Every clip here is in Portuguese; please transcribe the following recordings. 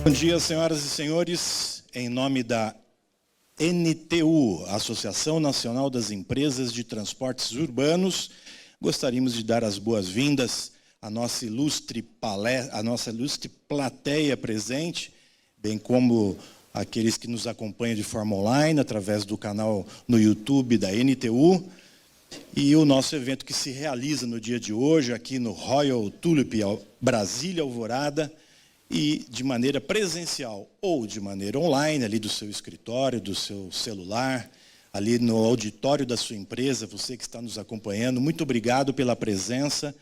Bom dia, senhoras e senhores. Em nome da NTU, Associação Nacional das Empresas de Transportes Urbanos, gostaríamos de dar as boas-vindas à nossa ilustre plateia presente, bem como aqueles que nos acompanham de forma online, através do canal no YouTube da NTU, e o nosso evento que se realiza no dia de hoje, aqui no Royal Tulip Brasília Alvorada, e de maneira presencial ou de maneira online, ali do seu escritório, do seu celular, ali no auditório da sua empresa, você que está nos acompanhando, muito obrigado pela presença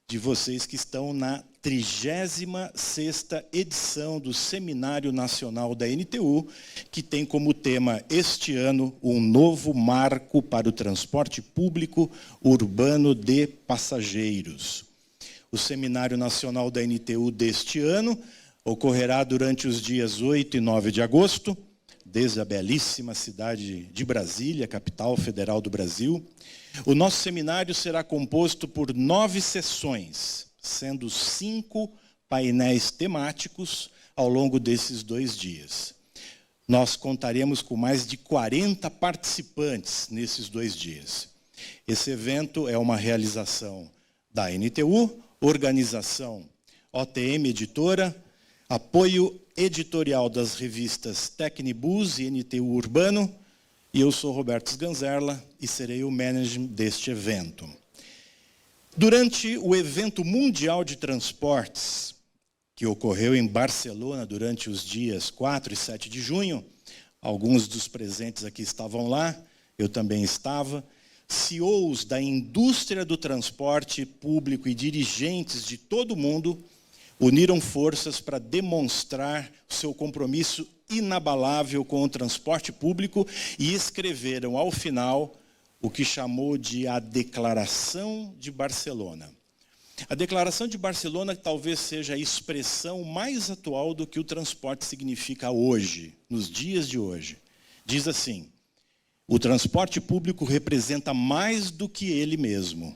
de vocês que estão na 36ª edição do Seminário Nacional da NTU, que tem como tema este ano um novo marco para o transporte público urbano de passageiros. O Seminário Nacional da NTU deste ano ocorrerá durante os dias 8 e 9 de agosto, desde a belíssima cidade de Brasília, capital federal do Brasil. O nosso seminário será composto por 9 sessões, sendo 5 painéis temáticos ao longo desses 2 dias. Nós contaremos com mais de 40 participantes nesses 2 dias. Esse evento é uma realização da NTU, organização OTM Editora, apoio editorial das revistas Tecnibus e NTU Urbano, e eu sou Roberto Sganzerla e serei o manager deste evento. Durante o evento mundial de transportes, que ocorreu em Barcelona durante os dias 4 e 7 de junho, alguns dos presentes aqui estavam lá, eu também estava, CEOs da indústria do transporte público e dirigentes de todo o mundo uniram forças para demonstrar seu compromisso inabalável com o transporte público e escreveram, ao final, o que chamou de a Declaração de Barcelona. A Declaração de Barcelona talvez seja a expressão mais atual do que o transporte significa hoje, nos dias de hoje. Diz assim: o transporte público representa mais do que ele mesmo.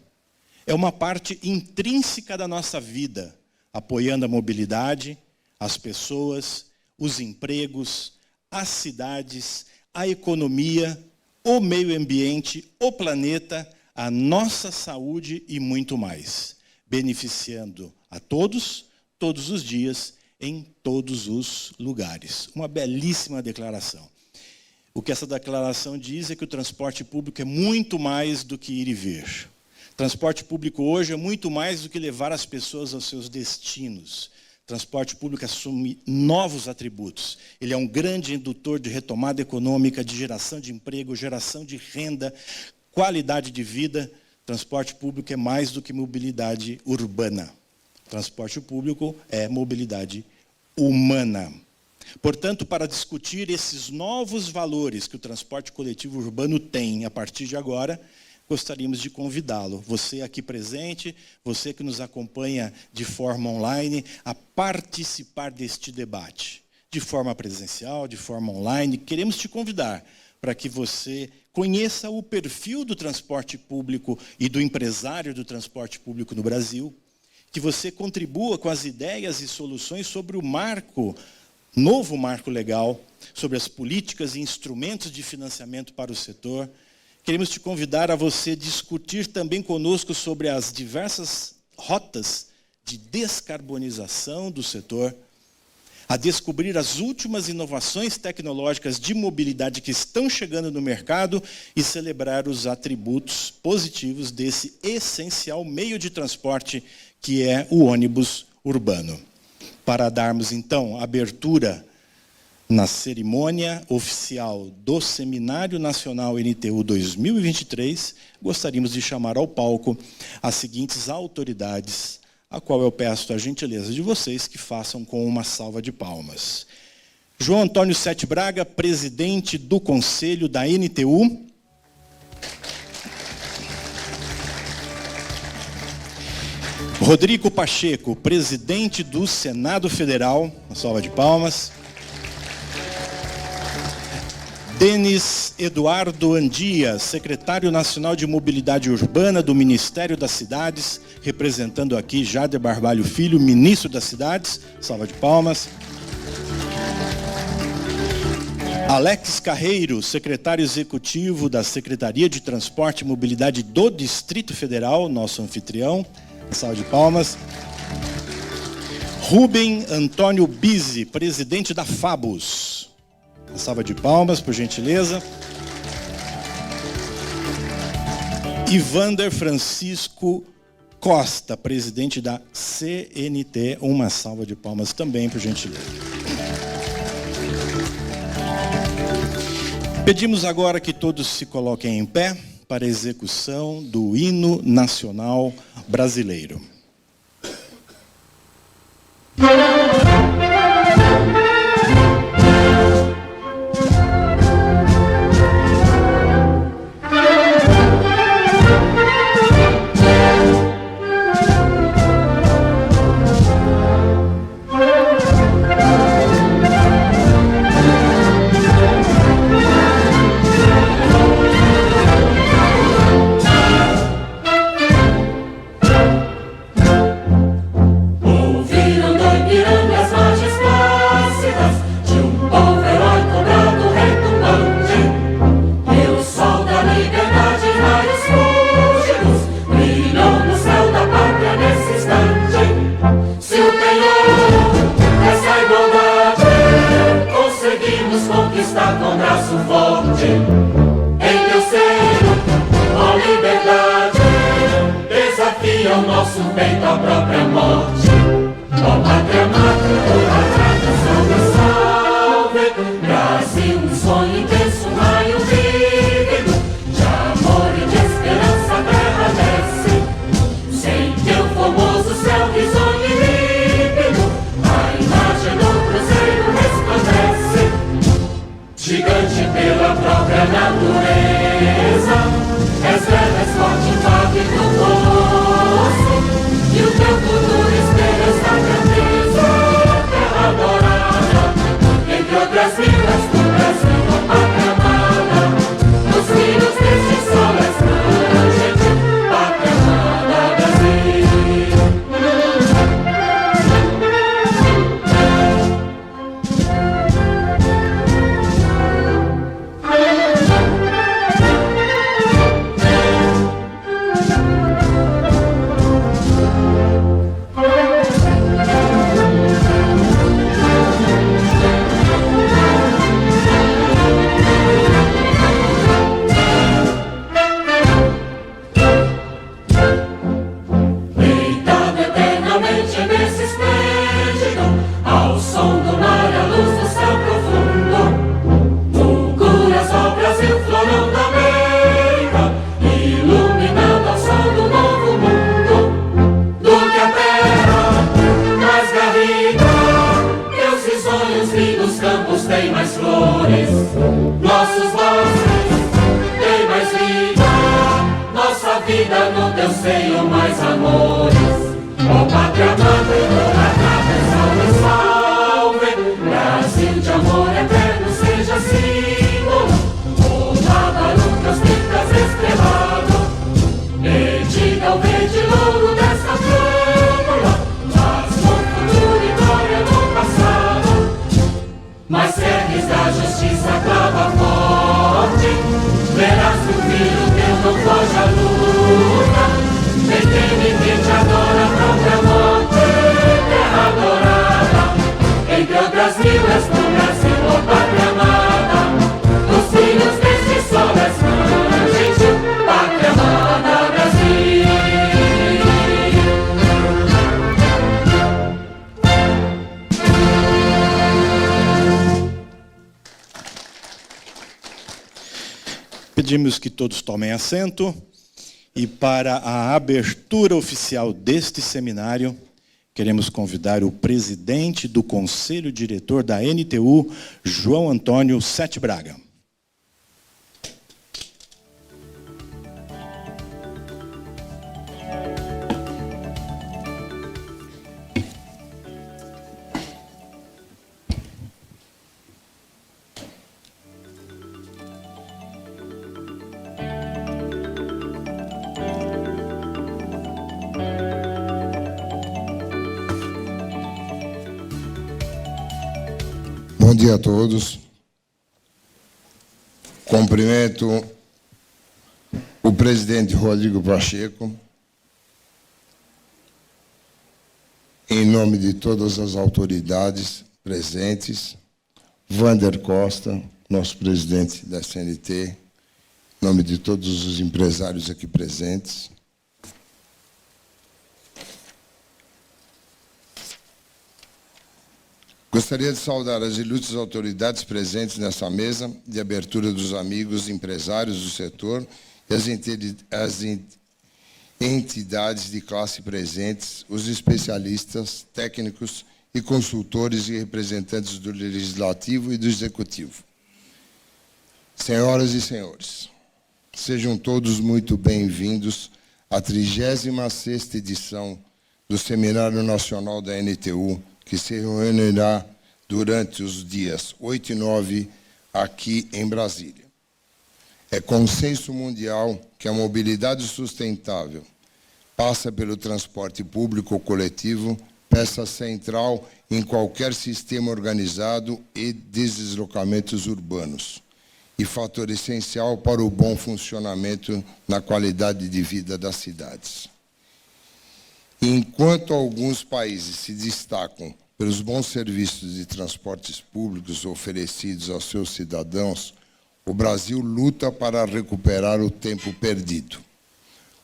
É uma parte intrínseca da nossa vida, apoiando a mobilidade, as pessoas, os empregos, as cidades, a economia, o meio ambiente, o planeta, a nossa saúde e muito mais, beneficiando a todos, todos os dias, em todos os lugares. Uma belíssima declaração. O que essa declaração diz é que o transporte público é muito mais do que ir e vir. Transporte público hoje é muito mais do que levar as pessoas aos seus destinos. Transporte público assume novos atributos. Ele é um grande indutor de retomada econômica, de geração de emprego, geração de renda, qualidade de vida. Transporte público é mais do que mobilidade urbana. Transporte público é mobilidade humana. Portanto, para discutir esses novos valores que o transporte coletivo urbano tem a partir de agora, gostaríamos de convidá-lo, você aqui presente, você que nos acompanha de forma online, a participar deste debate, de forma presencial, de forma online. Queremos te convidar para que você conheça o perfil do transporte público e do empresário do transporte público no Brasil, que você contribua com as ideias e soluções sobre o novo marco legal, sobre as políticas e instrumentos de financiamento para o setor. Queremos te convidar a você discutir também conosco sobre as diversas rotas de descarbonização do setor, a descobrir as últimas inovações tecnológicas de mobilidade que estão chegando no mercado e celebrar os atributos positivos desse essencial meio de transporte que é o ônibus urbano. Para darmos, então, abertura na cerimônia oficial do Seminário Nacional NTU 2023, gostaríamos de chamar ao palco as seguintes autoridades, a qual eu peço a gentileza de vocês que façam com uma salva de palmas. João Antônio Sete Braga, presidente do Conselho da NTU. Rodrigo Pacheco, presidente do Senado Federal. Uma salva de palmas. Denis Eduardo Andia, secretário nacional de Mobilidade Urbana do Ministério das Cidades, representando aqui Jader Barbalho Filho, ministro das Cidades. Salva de palmas. Alex Carreiro, secretário executivo da Secretaria de Transporte e Mobilidade do Distrito Federal, nosso anfitrião. Salve de palmas. Rubem Antônio Bizzi, presidente da FABUS. Uma salva de palmas, por gentileza. Ivander Francisco Costa, presidente da CNT. Uma salva de palmas também, por gentileza. Pedimos agora que todos se coloquem em pé para a execução do hino nacional brasileiro. Pedimos que todos tomem assento e para a abertura oficial deste seminário, queremos convidar o presidente do Conselho Diretor da NTU, João Antônio Sete Braga. Bom dia a todos. Cumprimento o presidente Rodrigo Pacheco, em nome de todas as autoridades presentes, Wander Costa, nosso presidente da CNT, em nome de todos os empresários aqui presentes. Gostaria de saudar as ilustres autoridades presentes nessa mesa de abertura dos amigos empresários do setor e as entidades de classe presentes, os especialistas, técnicos e consultores e representantes do Legislativo e do Executivo. Senhoras e senhores, sejam todos muito bem-vindos à 36ª edição do Seminário Nacional da NTU, que se reunirá durante os dias 8 e 9 aqui em Brasília. É consenso mundial que a mobilidade sustentável passa pelo transporte público ou coletivo, peça central em qualquer sistema organizado e deslocamentos urbanos, e fator essencial para o bom funcionamento na qualidade de vida das cidades. Enquanto alguns países se destacam pelos bons serviços de transportes públicos oferecidos aos seus cidadãos, o Brasil luta para recuperar o tempo perdido.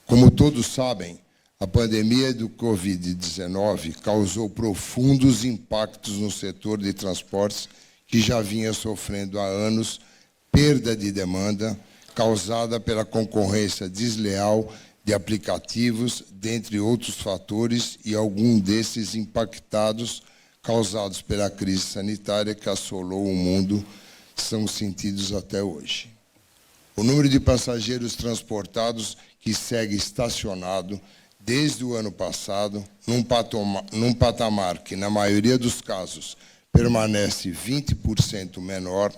Como todos sabem, a pandemia do Covid-19 causou profundos impactos no setor de transportes que já vinha sofrendo há anos perda de demanda causada pela concorrência desleal de aplicativos, dentre outros fatores, e alguns desses impactados, causados pela crise sanitária que assolou o mundo, são sentidos até hoje. O número de passageiros transportados que segue estacionado desde o ano passado, num patamar que, na maioria dos casos, permanece 20% menor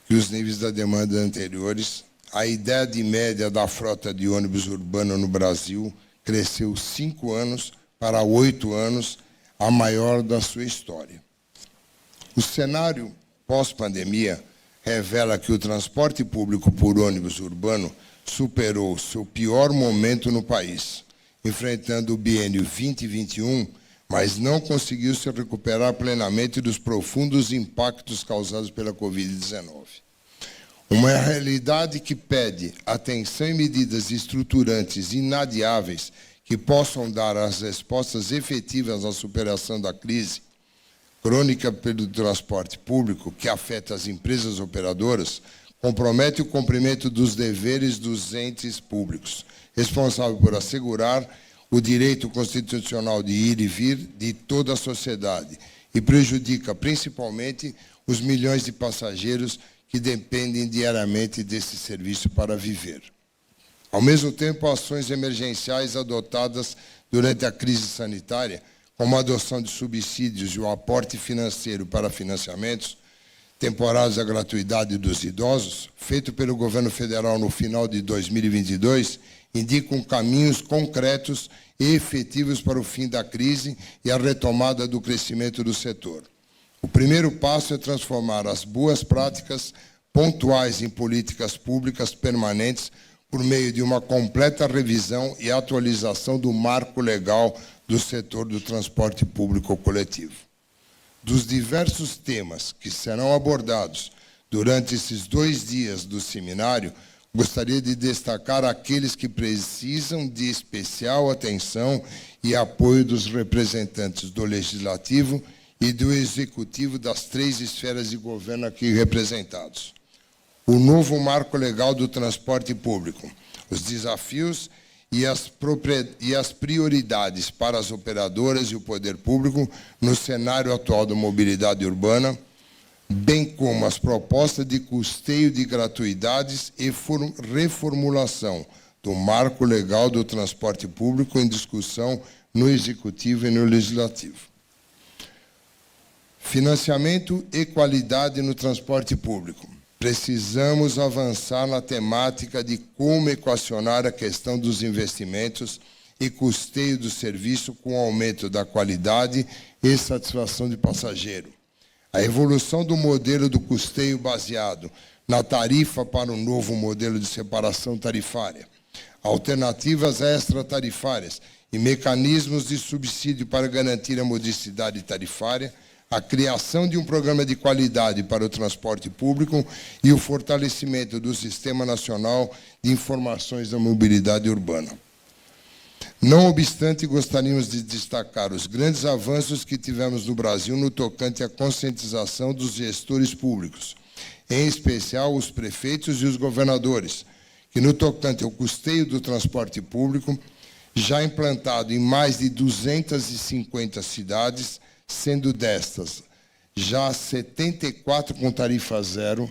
que os níveis da demanda anteriores. A idade média da frota de ônibus urbano no Brasil cresceu 5 anos para 8 anos, a maior da sua história. O cenário pós-pandemia revela que o transporte público por ônibus urbano superou seu pior momento no país, enfrentando o biênio 2021, mas não conseguiu se recuperar plenamente dos profundos impactos causados pela Covid-19. Uma realidade que pede atenção e medidas estruturantes inadiáveis que possam dar as respostas efetivas à superação da crise crônica pelo transporte público, que afeta as empresas operadoras, compromete o cumprimento dos deveres dos entes públicos, responsável por assegurar o direito constitucional de ir e vir de toda a sociedade, e prejudica principalmente os milhões de passageiros que dependem diariamente desse serviço para viver. Ao mesmo tempo, ações emergenciais adotadas durante a crise sanitária, como a adoção de subsídios e o aporte financeiro para financiamentos temporários à gratuidade dos idosos, feito pelo governo federal no final de 2022, indicam caminhos concretos e efetivos para o fim da crise e a retomada do crescimento do setor. O primeiro passo é transformar as boas práticas pontuais em políticas públicas permanentes por meio de uma completa revisão e atualização do marco legal do setor do transporte público coletivo. Dos diversos temas que serão abordados durante esses 2 dias do seminário, gostaria de destacar aqueles que precisam de especial atenção e apoio dos representantes do Legislativo e do Executivo das 3 esferas de governo aqui representados. O novo marco legal do transporte público, os desafios e as prioridades para as operadoras e o poder público no cenário atual da mobilidade urbana, bem como as propostas de custeio de gratuidades e reformulação do marco legal do transporte público em discussão no Executivo e no Legislativo. Financiamento e qualidade no transporte público. Precisamos avançar na temática de como equacionar a questão dos investimentos e custeio do serviço com o aumento da qualidade e satisfação de passageiro. a evolução do modelo do custeio baseado na tarifa para um novo modelo de separação tarifária, alternativas extratarifárias e mecanismos de subsídio para garantir a modicidade tarifária, a criação de um programa de qualidade para o transporte público e o fortalecimento do Sistema Nacional de Informações da Mobilidade Urbana. Não obstante, gostaríamos de destacar os grandes avanços que tivemos no Brasil no tocante à conscientização dos gestores públicos, em especial os prefeitos e os governadores, que no tocante ao custeio do transporte público, já implantado em mais de 250 cidades, sendo destas já 74 com tarifa zero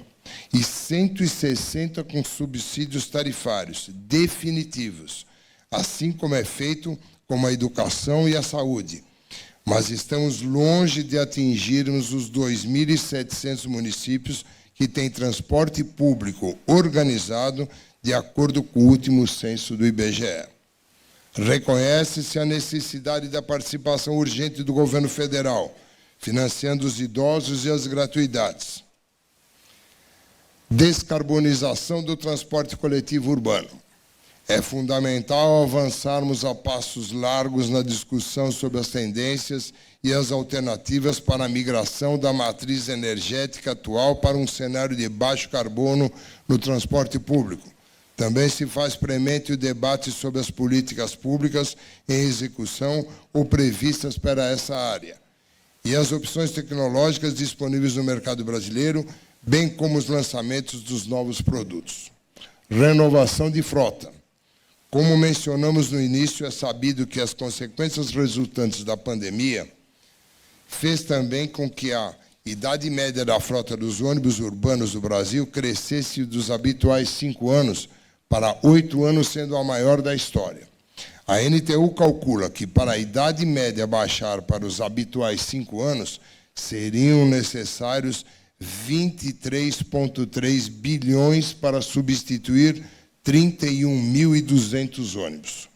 e 160 com subsídios tarifários definitivos, assim como é feito com a educação e a saúde. Mas estamos longe de atingirmos os 2.700 municípios que têm transporte público organizado de acordo com o último censo do IBGE. Reconhece-se a necessidade da participação urgente do governo federal, financiando os idosos e as gratuidades. Descarbonização do transporte coletivo urbano. É fundamental avançarmos a passos largos na discussão sobre as tendências e as alternativas para a migração da matriz energética atual para um cenário de baixo carbono no transporte público. Também se faz premente o debate sobre as políticas públicas em execução ou previstas para essa área, e as opções tecnológicas disponíveis no mercado brasileiro, bem como os lançamentos dos novos produtos. Renovação de frota. Como mencionamos no início, é sabido que as consequências resultantes da pandemia fez também com que a idade média da frota dos ônibus urbanos do Brasil crescesse dos habituais 5 anos para 8 anos, sendo a maior da história. A NTU calcula que, para a idade média baixar para os habituais 5 anos, seriam necessários 23,3 bilhões para substituir 31.200 ônibus.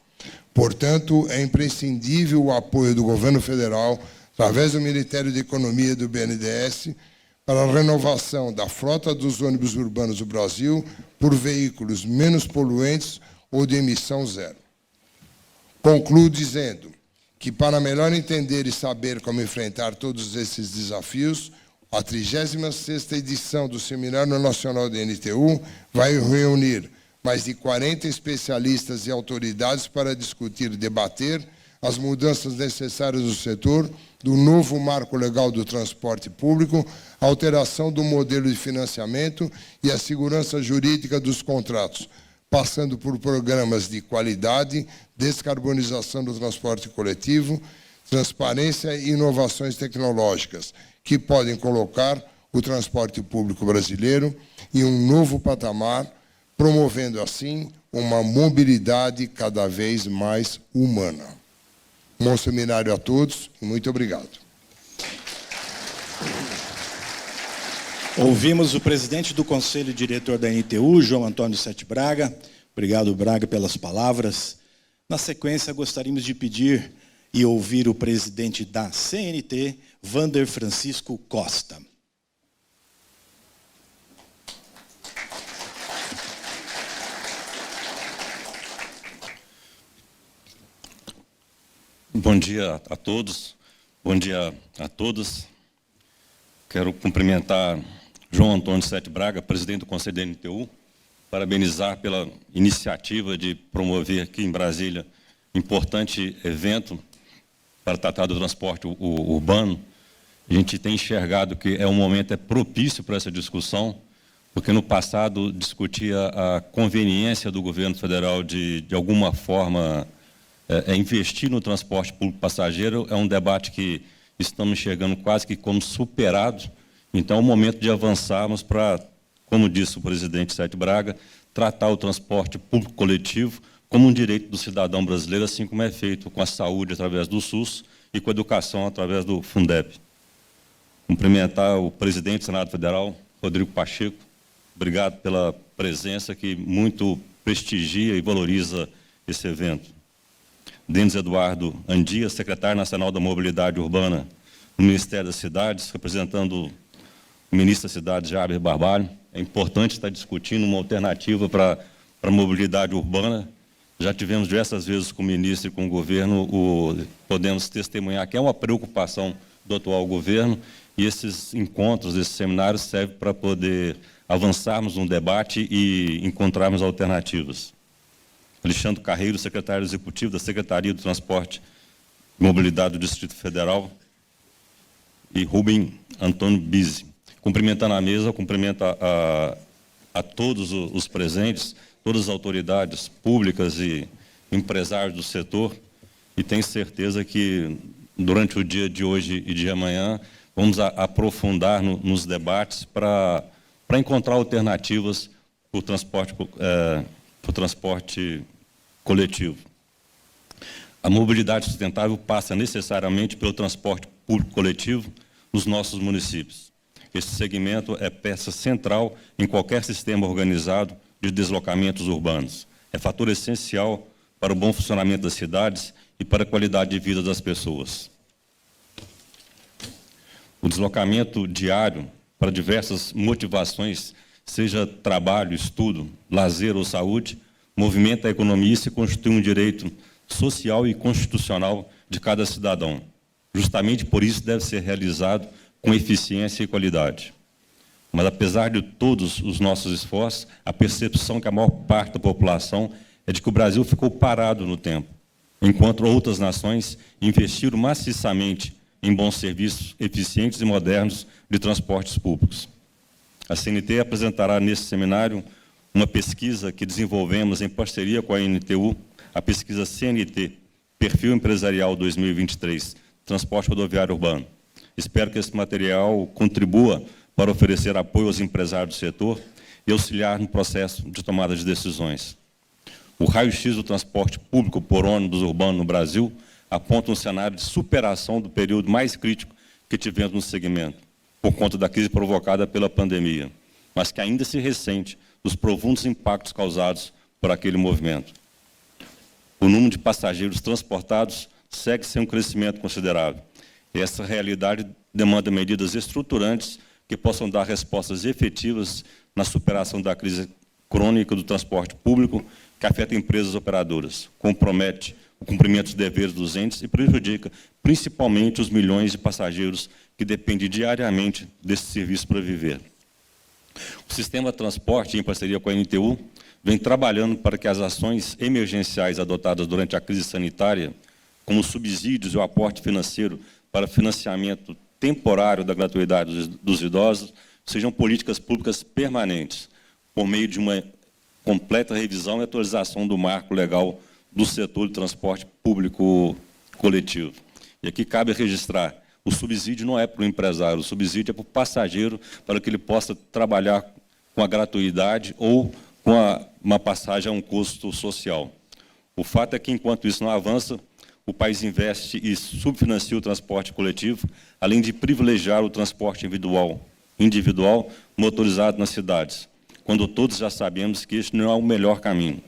Portanto, é imprescindível o apoio do governo federal, através do Ministério da Economia e do BNDES, para a renovação da frota dos ônibus urbanos do Brasil por veículos menos poluentes ou de emissão zero. Concluo dizendo que, para melhor entender e saber como enfrentar todos esses desafios, a 36ª edição do Seminário Nacional da NTU vai reunir mais de 40 especialistas e autoridades para discutir e debater as mudanças necessárias no setor, do novo marco legal do transporte público, a alteração do modelo de financiamento e a segurança jurídica dos contratos, passando por programas de qualidade, descarbonização do transporte coletivo, transparência e inovações tecnológicas, que podem colocar o transporte público brasileiro em um novo patamar, promovendo, assim, uma mobilidade cada vez mais humana. Bom seminário a todos e muito obrigado. Ouvimos o presidente do Conselho Diretor da NTU, João Antônio Sete Braga. Obrigado, Braga, pelas palavras. Na sequência, gostaríamos de pedir e ouvir o presidente da CNT, Wander Francisco Costa. Bom dia a todos, bom dia a todas. Quero cumprimentar João Antônio Sete Braga, presidente do Conselho da NTU, parabenizar pela iniciativa de promover aqui em Brasília importante evento para tratar do transporte urbano. A gente tem enxergado que um momento propício para essa discussão, porque no passado discutia a conveniência do governo federal de alguma forma, investir no transporte público passageiro. É um debate que estamos enxergando quase que como superado. Então, é o momento de avançarmos para, como disse o presidente Sete Braga, tratar o transporte público coletivo como um direito do cidadão brasileiro, assim como é feito com a saúde através do SUS e com a educação através do Fundeb. Cumprimentar o presidente do Senado Federal, Rodrigo Pacheco. Obrigado pela presença, que muito prestigia e valoriza esse evento. Denis Eduardo Andia, secretário nacional da Mobilidade Urbana, no Ministério das Cidades, representando o ministro da Cidade, Jaber Barbalho. É importante estar discutindo uma alternativa para a mobilidade urbana. Já tivemos diversas vezes com o ministro e com o governo, podemos testemunhar que é uma preocupação do atual governo, e esses encontros, esses seminários servem para poder avançarmos no debate e encontrarmos alternativas. Alexandre Carreiro, secretário executivo da Secretaria do Transporte e Mobilidade do Distrito Federal, e Rubem Antônio Bizzi. Cumprimentando a mesa, cumprimento a todos os presentes, todas as autoridades públicas e empresários do setor, e tenho certeza que durante o dia de hoje e de amanhã vamos aprofundar nos debates para encontrar alternativas para o transporte coletivo. A mobilidade sustentável passa necessariamente pelo transporte público coletivo nos nossos municípios. Esse segmento é peça central em qualquer sistema organizado de deslocamentos urbanos. É fator essencial para o bom funcionamento das cidades e para a qualidade de vida das pessoas. O deslocamento diário para diversas motivações, seja trabalho, estudo, lazer ou saúde, movimenta a economia e se constitui um direito social e constitucional de cada cidadão. Justamente por isso deve ser realizado com eficiência e qualidade. Mas, apesar de todos os nossos esforços, a percepção que a maior parte da população é de que o Brasil ficou parado no tempo, enquanto outras nações investiram maciçamente em bons serviços eficientes e modernos de transportes públicos. A CNT apresentará nesse seminário uma pesquisa que desenvolvemos em parceria com a NTU, a pesquisa CNT, Perfil Empresarial 2023, Transporte Rodoviário Urbano. Espero que esse material contribua para oferecer apoio aos empresários do setor e auxiliar no processo de tomada de decisões. O raio-x do transporte público por ônibus urbano no Brasil aponta um cenário de superação do período mais crítico que tivemos no segmento, por conta da crise provocada pela pandemia, mas que ainda se ressente dos profundos impactos causados por aquele movimento. O número de passageiros transportados segue sem um crescimento considerável. E essa realidade demanda medidas estruturantes que possam dar respostas efetivas na superação da crise crônica do transporte público, que afeta empresas operadoras, compromete o cumprimento dos deveres dos entes e prejudica principalmente os milhões de passageiros que dependem diariamente desse serviço para viver. O sistema de transporte, em parceria com a NTU, vem trabalhando para que as ações emergenciais adotadas durante a crise sanitária, como subsídios e o aporte financeiro para financiamento temporário da gratuidade dos idosos, sejam políticas públicas permanentes, por meio de uma completa revisão e atualização do marco legal do setor de transporte público coletivo. E aqui cabe registrar, o subsídio não é para o empresário, o subsídio é para o passageiro, para que ele possa trabalhar com a gratuidade ou com uma passagem a um custo social. O fato é que, enquanto isso não avança, o país investe e subfinancia o transporte coletivo, além de privilegiar o transporte individual motorizado nas cidades, quando todos já sabemos que este não é o melhor caminho.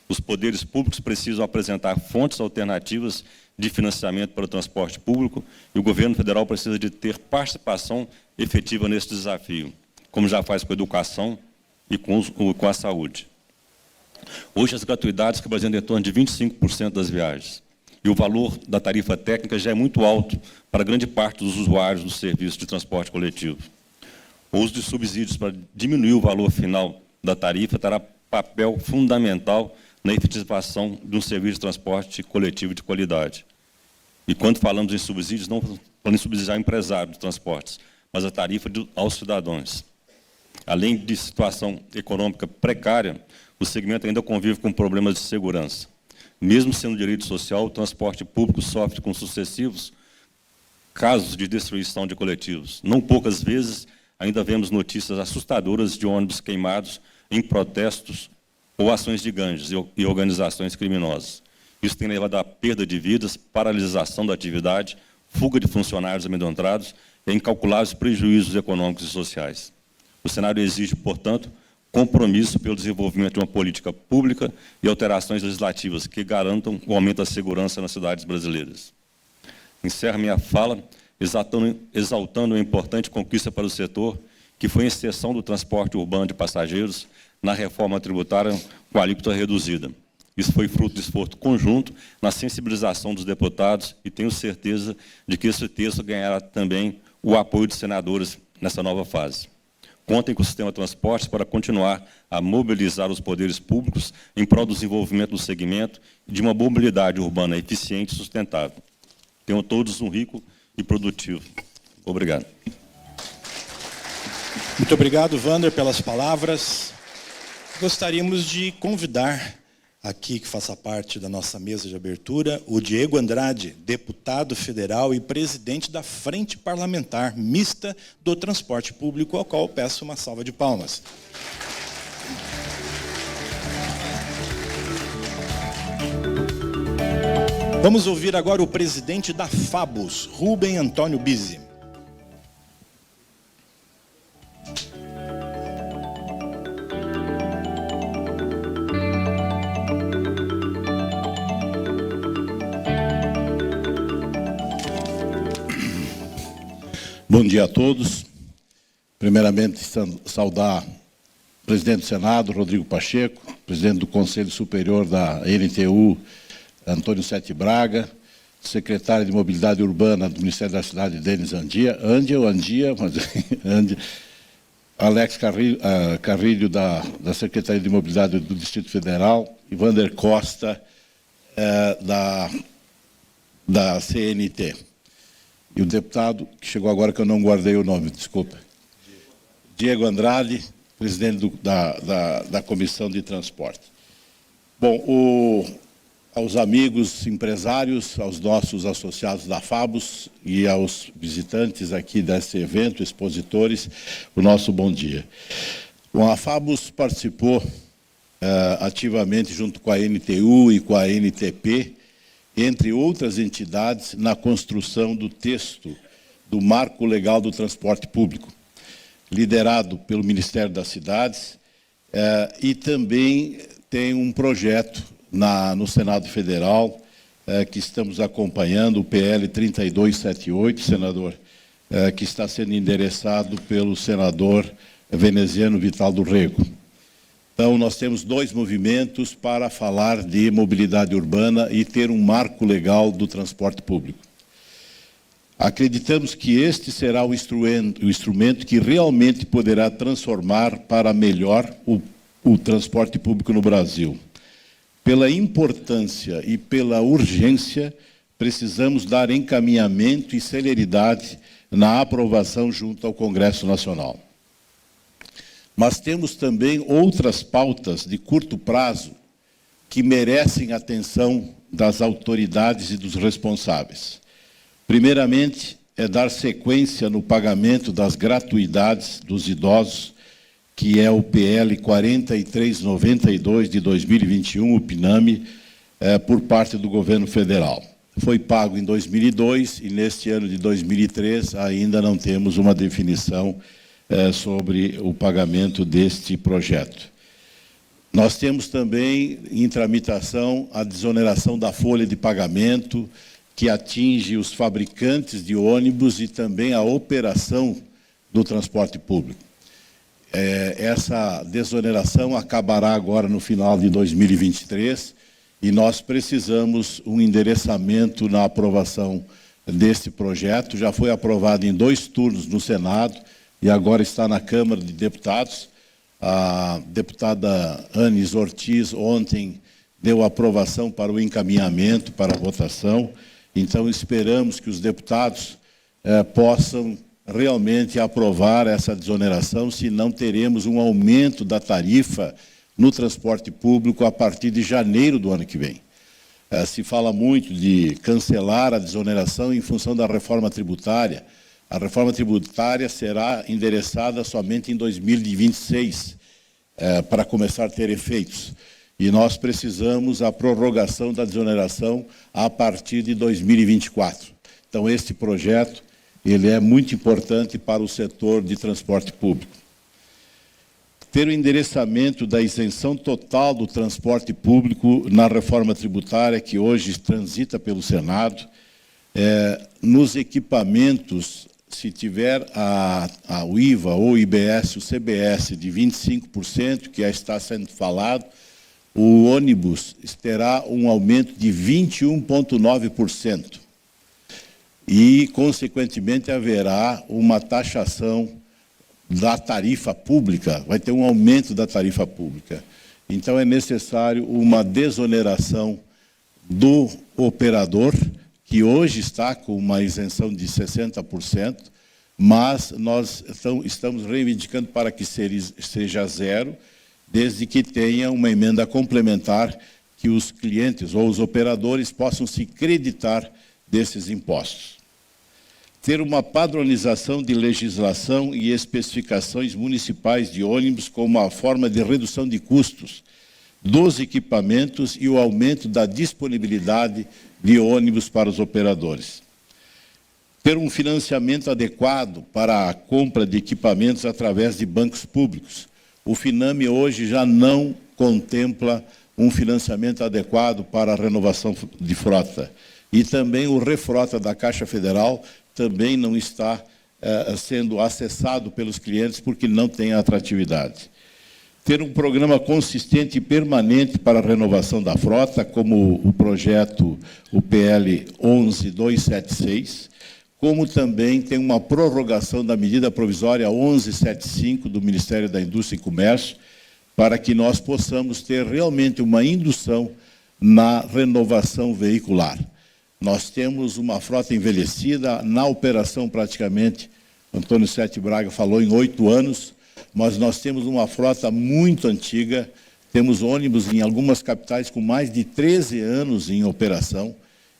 Os poderes públicos precisam apresentar fontes alternativas de financiamento para o transporte público e o governo federal precisa de ter participação efetiva nesse desafio, como já faz com a educação e com a saúde. Hoje, as gratuidades representam em torno de 25% das viagens. E o valor da tarifa técnica já é muito alto para grande parte dos usuários do serviço de transporte coletivo. O uso de subsídios para diminuir o valor final da tarifa terá papel fundamental na efetivação de um serviço de transporte coletivo de qualidade. E quando falamos em subsídios, não falamos em subsidiar o empresário de transportes, mas a tarifa aos cidadãos. Além de situação econômica precária, o segmento ainda convive com problemas de segurança. Mesmo sendo direito social, o transporte público sofre com sucessivos casos de destruição de coletivos. Não poucas vezes ainda vemos notícias assustadoras de ônibus queimados em protestos ou ações de gangues e organizações criminosas. Isso tem levado à perda de vidas, paralisação da atividade, fuga de funcionários amedrontados e incalculáveis prejuízos econômicos e sociais. O cenário exige, portanto, compromisso pelo desenvolvimento de uma política pública e alterações legislativas que garantam o aumento da segurança nas cidades brasileiras. Encerro minha fala exaltando uma importante conquista para o setor, que foi a inserção do transporte urbano de passageiros na reforma tributária com alíquota reduzida. Isso foi fruto de esforço conjunto na sensibilização dos deputados e tenho certeza de que esse texto ganhará também o apoio dos senadores nessa nova fase. Contem com o sistema de transportes para continuar a mobilizar os poderes públicos em prol do desenvolvimento do segmento e de uma mobilidade urbana eficiente e sustentável. Tenham todos um rico e produtivo. Obrigado. Muito obrigado, Wander, pelas palavras. Gostaríamos de convidar aqui, que faça parte da nossa mesa de abertura, o Diego Andrade, deputado federal e presidente da Frente Parlamentar Mista do Transporte Público, ao qual peço uma salva de palmas. Vamos ouvir agora o presidente da FABUS, Rubem Antônio Bizzi. Bom dia a todos. Primeiramente, saudar o presidente do Senado, Rodrigo Pacheco, presidente do Conselho Superior da NTU, Antônio Sete Braga, secretário de Mobilidade Urbana do Ministério da Cidade, Denis Andia, Alex Carrilho, da Secretaria de Mobilidade do Distrito Federal, e Wander Costa, da CNT. E o deputado, que chegou agora que eu não guardei o nome, desculpa. Diego Andrade, presidente da Comissão de Transporte. Bom, aos amigos empresários, aos nossos associados da FABUS e aos visitantes aqui desse evento, expositores, o nosso bom dia. Bom, a FABUS participou ativamente junto com a NTU e com a NTP, entre outras entidades, na construção do texto do Marco Legal do Transporte Público, liderado pelo Ministério das Cidades, e também tem um projeto no Senado Federal, que estamos acompanhando, o PL 3278, senador, que está sendo endereçado pelo senador veneziano Vital do Rego. Então, nós temos dois movimentos para falar de mobilidade urbana e ter um marco legal do transporte público. Acreditamos que este será o instrumento que realmente poderá transformar para melhor o transporte público no Brasil. Pela importância e pela urgência, precisamos dar encaminhamento e celeridade na aprovação junto ao Congresso Nacional. Mas temos também outras pautas de curto prazo que merecem atenção das autoridades e dos responsáveis. Primeiramente, é dar sequência no pagamento das gratuidades dos idosos, que é o PL 4392 de 2021, o PNAME, por parte do governo federal. Foi pago em 2002 e neste ano de 2003 ainda não temos uma definição sobre o pagamento deste projeto. Nós temos também em tramitação a desoneração da folha de pagamento, que atinge os fabricantes de ônibus e também a operação do transporte público. Essa desoneração acabará agora no final de 2023 e nós precisamos um endereçamento na aprovação deste projeto. Já foi aprovado em 2 turnos no Senado e agora está na Câmara de Deputados. A deputada Anis Ortiz ontem deu aprovação para o encaminhamento, para a votação. Então, esperamos que os deputados possam realmente aprovar essa desoneração, senão teremos um aumento da tarifa no transporte público a partir de janeiro do ano que vem. Se fala muito de cancelar a desoneração em função da reforma tributária. A reforma tributária será endereçada somente em 2026, para começar a ter efeitos. E nós precisamos a prorrogação da desoneração a partir de 2024. Então, este projeto ele é muito importante para o setor de transporte público. Ter o endereçamento da isenção total do transporte público na reforma tributária, que hoje transita pelo Senado, Nos equipamentos, se tiver o IVA ou o IBS, o CBS de 25%, que já está sendo falado, o ônibus terá um aumento de 21,9%. E, consequentemente, haverá uma taxação da tarifa pública, vai ter um aumento da tarifa pública. Então, é necessário uma desoneração do operador, que hoje está com uma isenção de 60%, mas nós estamos reivindicando para que seja zero, desde que tenha uma emenda complementar que os clientes ou os operadores possam se creditar desses impostos. Ter uma padronização de legislação e especificações municipais de ônibus como uma forma de redução de custos dos equipamentos e o aumento da disponibilidade de ônibus para os operadores. Ter um financiamento adequado para a compra de equipamentos através de bancos públicos. O FINAME hoje já não contempla um financiamento adequado para a renovação de frota. E também o Refrota da Caixa Federal também não está sendo acessado pelos clientes porque não tem atratividade. Ter um programa consistente e permanente para a renovação da frota, como o projeto, o PL 11276, como também tem uma prorrogação da medida provisória 1175 do Ministério da Indústria e Comércio, para que nós possamos ter realmente uma indução na renovação veicular. Nós temos uma frota envelhecida, na operação praticamente, Antônio Sete Braga falou em 8 anos, mas nós temos uma frota muito antiga, temos ônibus em algumas capitais com mais de 13 anos em operação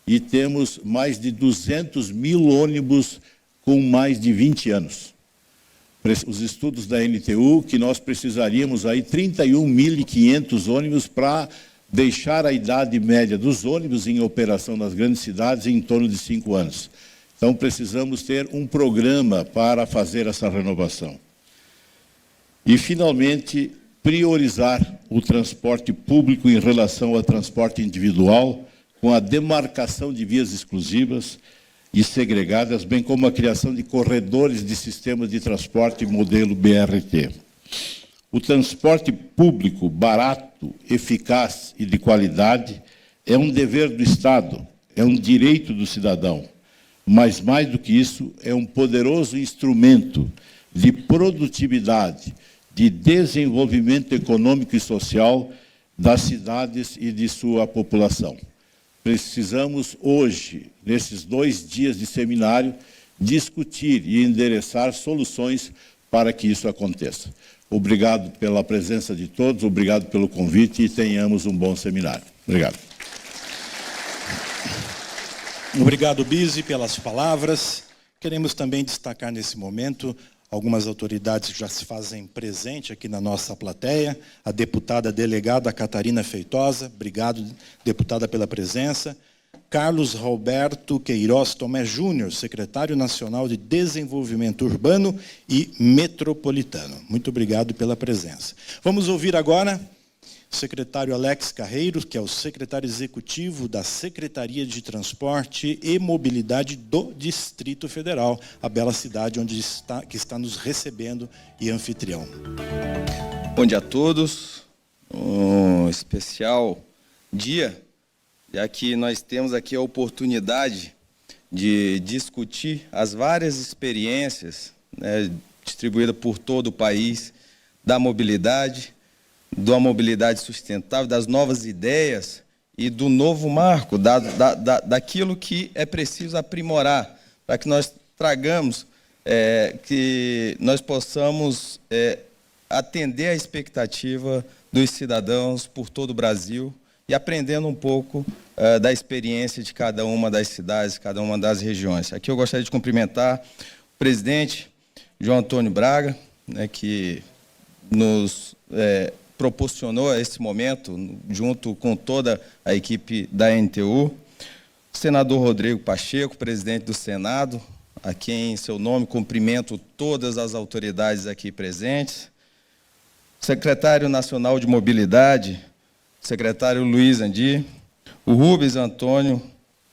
e temos mais de 200 mil ônibus com mais de 20 anos. Os estudos da NTU, que nós precisaríamos aí 31.500 ônibus para deixar a idade média dos ônibus em operação nas grandes cidades em torno de 5 anos. Então, precisamos ter um programa para fazer essa renovação. E, finalmente, priorizar o transporte público em relação ao transporte individual, com a demarcação de vias exclusivas e segregadas, bem como a criação de corredores de sistemas de transporte modelo BRT. O transporte público barato, eficaz e de qualidade é um dever do Estado, é um direito do cidadão, mas, mais do que isso, é um poderoso instrumento de produtividade, de desenvolvimento econômico e social das cidades e de sua população. Precisamos hoje, nesses 2 dias de seminário, discutir e endereçar soluções para que isso aconteça. Obrigado pela presença de todos, obrigado pelo convite e tenhamos um bom seminário. Obrigado. Obrigado, Bise, pelas palavras. Queremos também destacar nesse momento algumas autoridades que já se fazem presente aqui na nossa plateia. A deputada delegada Catarina Feitosa, obrigado, deputada, pela presença. Carlos Roberto Queiroz Tomé Júnior, secretário nacional de Desenvolvimento Urbano e Metropolitano. Muito obrigado pela presença. Vamos ouvir agora o secretário Alex Carreiro, que é o secretário executivo da Secretaria de Transporte e Mobilidade do Distrito Federal, a bela cidade que está nos recebendo e anfitrião. Bom dia a todos. Um especial dia, já que nós temos aqui a oportunidade de discutir as várias experiências, né, distribuídas por todo o país, da mobilidade sustentável, das novas ideias e do novo marco, daquilo que é preciso aprimorar, para que nós tragamos, que nós possamos atender a expectativa dos cidadãos por todo o Brasil e aprendendo um pouco da experiência de cada uma das cidades, cada uma das regiões. Aqui eu gostaria de cumprimentar o presidente João Antônio Braga, né, que nos proporcionou esse momento, junto com toda a equipe da NTU, o senador Rodrigo Pacheco, presidente do Senado, a quem, em seu nome, cumprimento todas as autoridades aqui presentes, secretário nacional de Mobilidade, secretário Luiz Andi, o Rubens Antônio,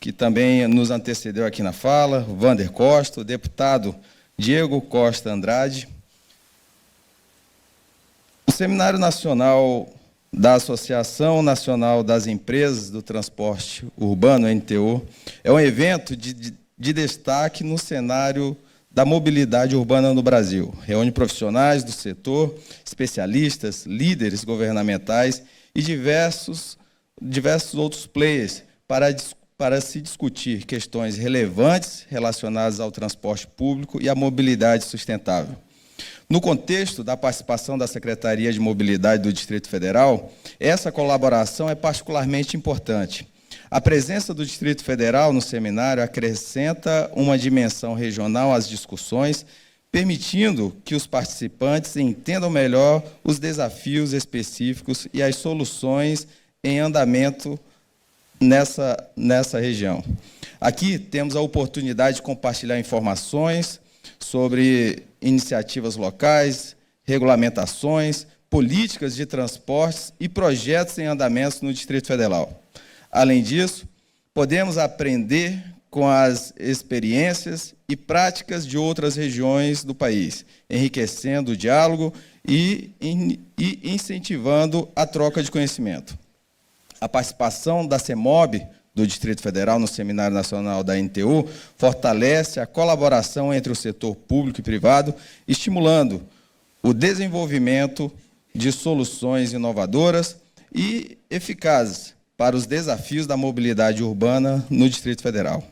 que também nos antecedeu aqui na fala, o Vander Costa, o deputado Diego Costa Andrade. O Seminário Nacional da Associação Nacional das Empresas do Transporte Urbano, NTU, é um evento de destaque no cenário da mobilidade urbana no Brasil. Reúne profissionais do setor, especialistas, líderes governamentais e diversos outros players para se discutir questões relevantes relacionadas ao transporte público e à mobilidade sustentável. No contexto da participação da Secretaria de Mobilidade do Distrito Federal, essa colaboração é particularmente importante. A presença do Distrito Federal no seminário acrescenta uma dimensão regional às discussões, permitindo que os participantes entendam melhor os desafios específicos e as soluções em andamento nessa região. Aqui temos a oportunidade de compartilhar informações sobre iniciativas locais, regulamentações, políticas de transportes e projetos em andamento no Distrito Federal. Além disso, podemos aprender com as experiências e práticas de outras regiões do país, enriquecendo o diálogo e incentivando a troca de conhecimento. A participação da CEMOB do Distrito Federal no Seminário Nacional da NTU fortalece a colaboração entre o setor público e privado, estimulando o desenvolvimento de soluções inovadoras e eficazes para os desafios da mobilidade urbana no Distrito Federal.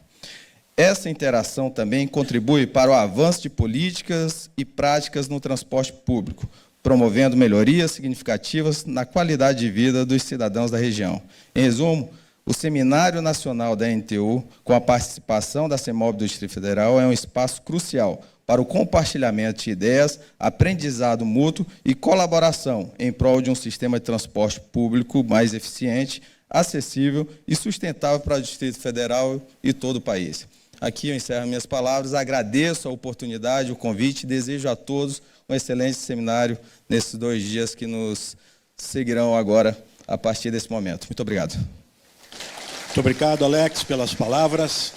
Essa interação também contribui para o avanço de políticas e práticas no transporte público, promovendo melhorias significativas na qualidade de vida dos cidadãos da região. Em resumo, o Seminário Nacional da NTU, com a participação da CEMOB do Distrito Federal, é um espaço crucial para o compartilhamento de ideias, aprendizado mútuo e colaboração em prol de um sistema de transporte público mais eficiente, acessível e sustentável para o Distrito Federal e todo o país. Aqui eu encerro minhas palavras, agradeço a oportunidade, o convite e desejo a todos um excelente seminário nesses 2 dias que nos seguirão agora a partir desse momento. Muito obrigado. Muito obrigado, Alex, pelas palavras.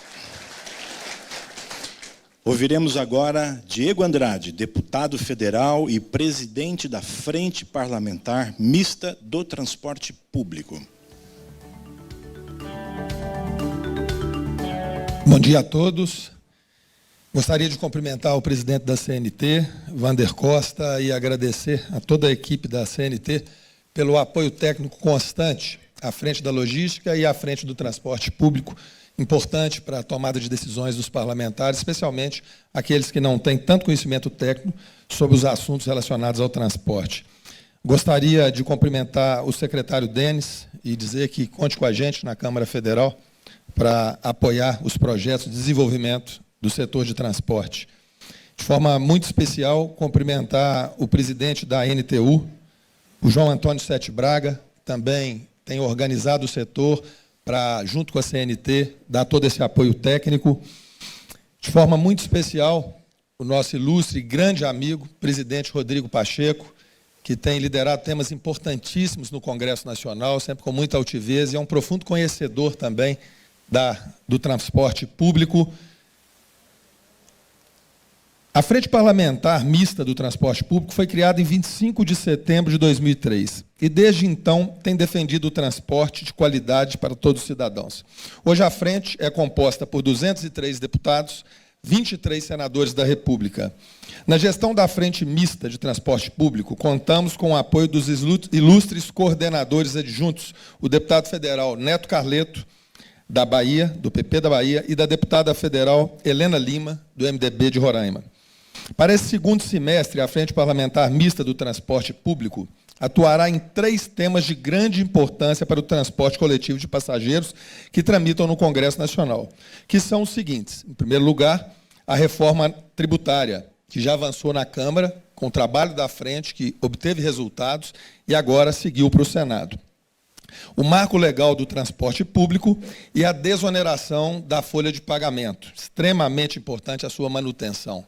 Ouviremos agora Diego Andrade, deputado federal e presidente da Frente Parlamentar Mista do Transporte Público. Bom dia a todos. Gostaria de cumprimentar o presidente da CNT, Vander Costa, e agradecer a toda a equipe da CNT pelo apoio técnico constante à frente da logística e à frente do transporte público, importante para a tomada de decisões dos parlamentares, especialmente aqueles que não têm tanto conhecimento técnico sobre os assuntos relacionados ao transporte. Gostaria de cumprimentar o secretário Denis e dizer que conte com a gente na Câmara Federal para apoiar os projetos de desenvolvimento do setor de transporte. De forma muito especial, cumprimentar o presidente da NTU, o João Antônio Sete Braga, também tem organizado o setor para, junto com a CNT, dar todo esse apoio técnico. De forma muito especial, o nosso ilustre e grande amigo, presidente Rodrigo Pacheco, que tem liderado temas importantíssimos no Congresso Nacional, sempre com muita altivez, e é um profundo conhecedor também do transporte público. A Frente Parlamentar Mista do Transporte Público foi criada em 25 de setembro de 2003 e, desde então, tem defendido o transporte de qualidade para todos os cidadãos. Hoje, a frente é composta por 203 deputados, 23 senadores da República. Na gestão da Frente Mista de Transporte Público, contamos com o apoio dos ilustres coordenadores adjuntos, o deputado federal Neto Carleto, da Bahia, do PP da Bahia, e da deputada federal Helena Lima, do MDB de Roraima. Para esse segundo semestre, a Frente Parlamentar Mista do Transporte Público atuará em 3 temas de grande importância para o transporte coletivo de passageiros que tramitam no Congresso Nacional, que são os seguintes. Em primeiro lugar, a reforma tributária, que já avançou na Câmara, com o trabalho da frente, que obteve resultados e agora seguiu para o Senado. O marco legal do transporte público e a desoneração da folha de pagamento, extremamente importante a sua manutenção.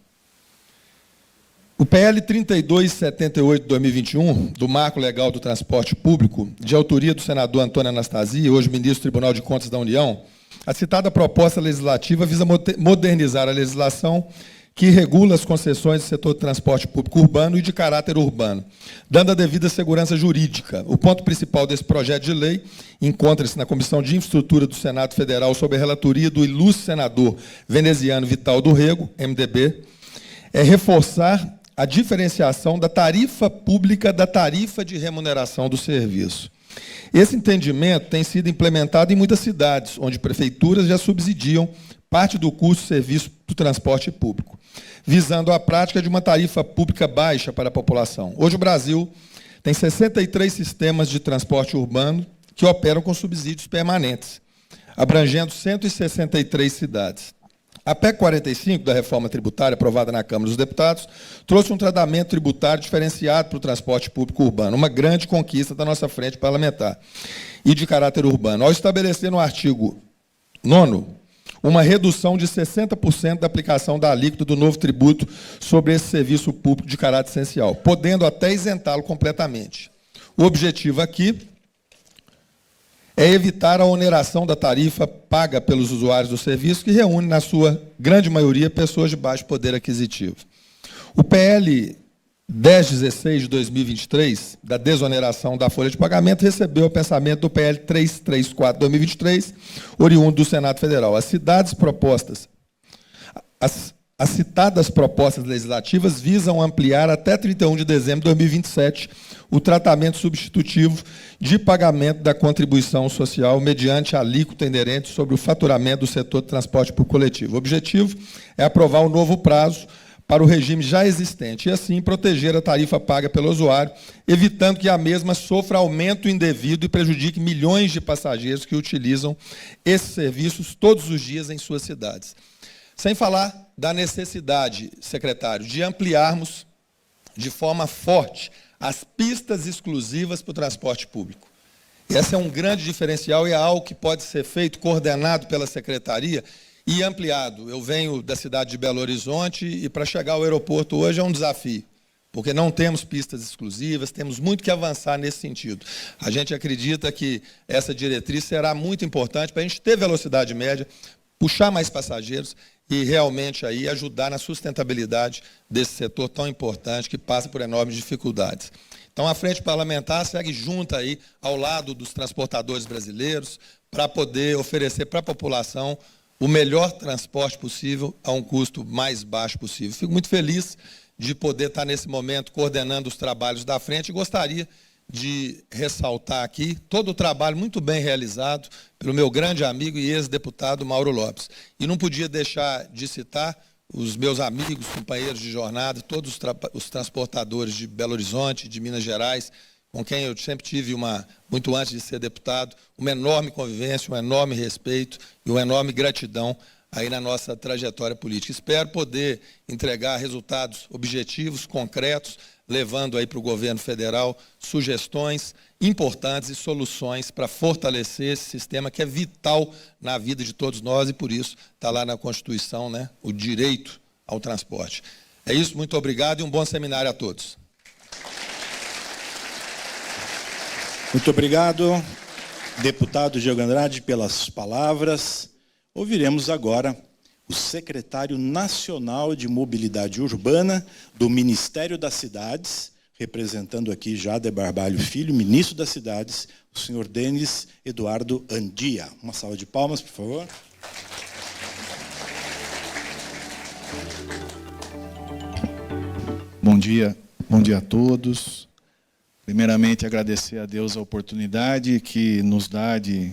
O PL 3278 de 2021, do Marco Legal do Transporte Público, de autoria do senador Antônio Anastasia, hoje ministro do Tribunal de Contas da União, A citada proposta legislativa visa modernizar a legislação que regula as concessões do setor de transporte público urbano e de caráter urbano, dando a devida segurança jurídica. O ponto principal desse projeto de lei encontra-se na Comissão de Infraestrutura do Senado Federal, sob a relatoria do ilustre senador veneziano Vital do Rego, MDB, é reforçar a diferenciação da tarifa pública da tarifa de remuneração do serviço. Esse entendimento tem sido implementado em muitas cidades, onde prefeituras já subsidiam parte do custo do serviço do transporte público, visando a prática de uma tarifa pública baixa para a população. Hoje o Brasil tem 63 sistemas de transporte urbano que operam com subsídios permanentes, abrangendo 163 cidades. A PEC 45, da reforma tributária, aprovada na Câmara dos Deputados, trouxe um tratamento tributário diferenciado para o transporte público urbano, uma grande conquista da nossa frente parlamentar e de caráter urbano, ao estabelecer no artigo 9º uma redução de 60% da aplicação da alíquota do novo tributo sobre esse serviço público de caráter essencial, podendo até isentá-lo completamente. O objetivo aqui é evitar a oneração da tarifa paga pelos usuários do serviço, que reúne, na sua grande maioria, pessoas de baixo poder aquisitivo. O PL 1016 de 2023, da desoneração da folha de pagamento, recebeu o pensamento do PL 334 de 2023, oriundo do Senado Federal. As citadas propostas legislativas visam ampliar até 31 de dezembro de 2027 o tratamento substitutivo de pagamento da contribuição social mediante a alíquota inerente sobre o faturamento do setor de transporte por coletivo. O objetivo é aprovar um novo prazo para o regime já existente e, assim, proteger a tarifa paga pelo usuário, evitando que a mesma sofra aumento indevido e prejudique milhões de passageiros que utilizam esses serviços todos os dias em suas cidades. Sem falar da necessidade, secretário, de ampliarmos de forma forte as pistas exclusivas para o transporte público. Esse é um grande diferencial e é algo que pode ser feito, coordenado pela secretaria e ampliado. Eu venho da cidade de Belo Horizonte e para chegar ao aeroporto hoje é um desafio, porque não temos pistas exclusivas, temos muito que avançar nesse sentido. A gente acredita que essa diretriz será muito importante para a gente ter velocidade média, puxar mais passageiros e realmente aí ajudar na sustentabilidade desse setor tão importante que passa por enormes dificuldades. Então, a Frente Parlamentar segue junto aí ao lado dos transportadores brasileiros para poder oferecer para a população o melhor transporte possível a um custo mais baixo possível. Fico muito feliz de poder estar nesse momento coordenando os trabalhos da frente e gostaria de ressaltar aqui todo o trabalho muito bem realizado pelo meu grande amigo e ex-deputado Mauro Lopes. E não podia deixar de citar os meus amigos, companheiros de jornada, todos os transportadores de Belo Horizonte, de Minas Gerais, com quem eu sempre tive, muito antes de ser deputado, uma enorme convivência, um enorme respeito e uma enorme gratidão aí na nossa trajetória política. Espero poder entregar resultados objetivos, concretos, levando aí para o governo federal sugestões importantes e soluções para fortalecer esse sistema que é vital na vida de todos nós e, por isso, está lá na Constituição, né, o direito ao transporte. É isso, muito obrigado e um bom seminário a todos. Muito obrigado, deputado Diego Andrade, pelas palavras. Ouviremos agora o secretário nacional de Mobilidade Urbana do Ministério das Cidades, representando aqui Jader Barbalho Filho, ministro das Cidades, o senhor Denis Eduardo Andia. Uma salva de palmas, por favor. Bom dia a todos. Primeiramente, agradecer a Deus a oportunidade que nos dá de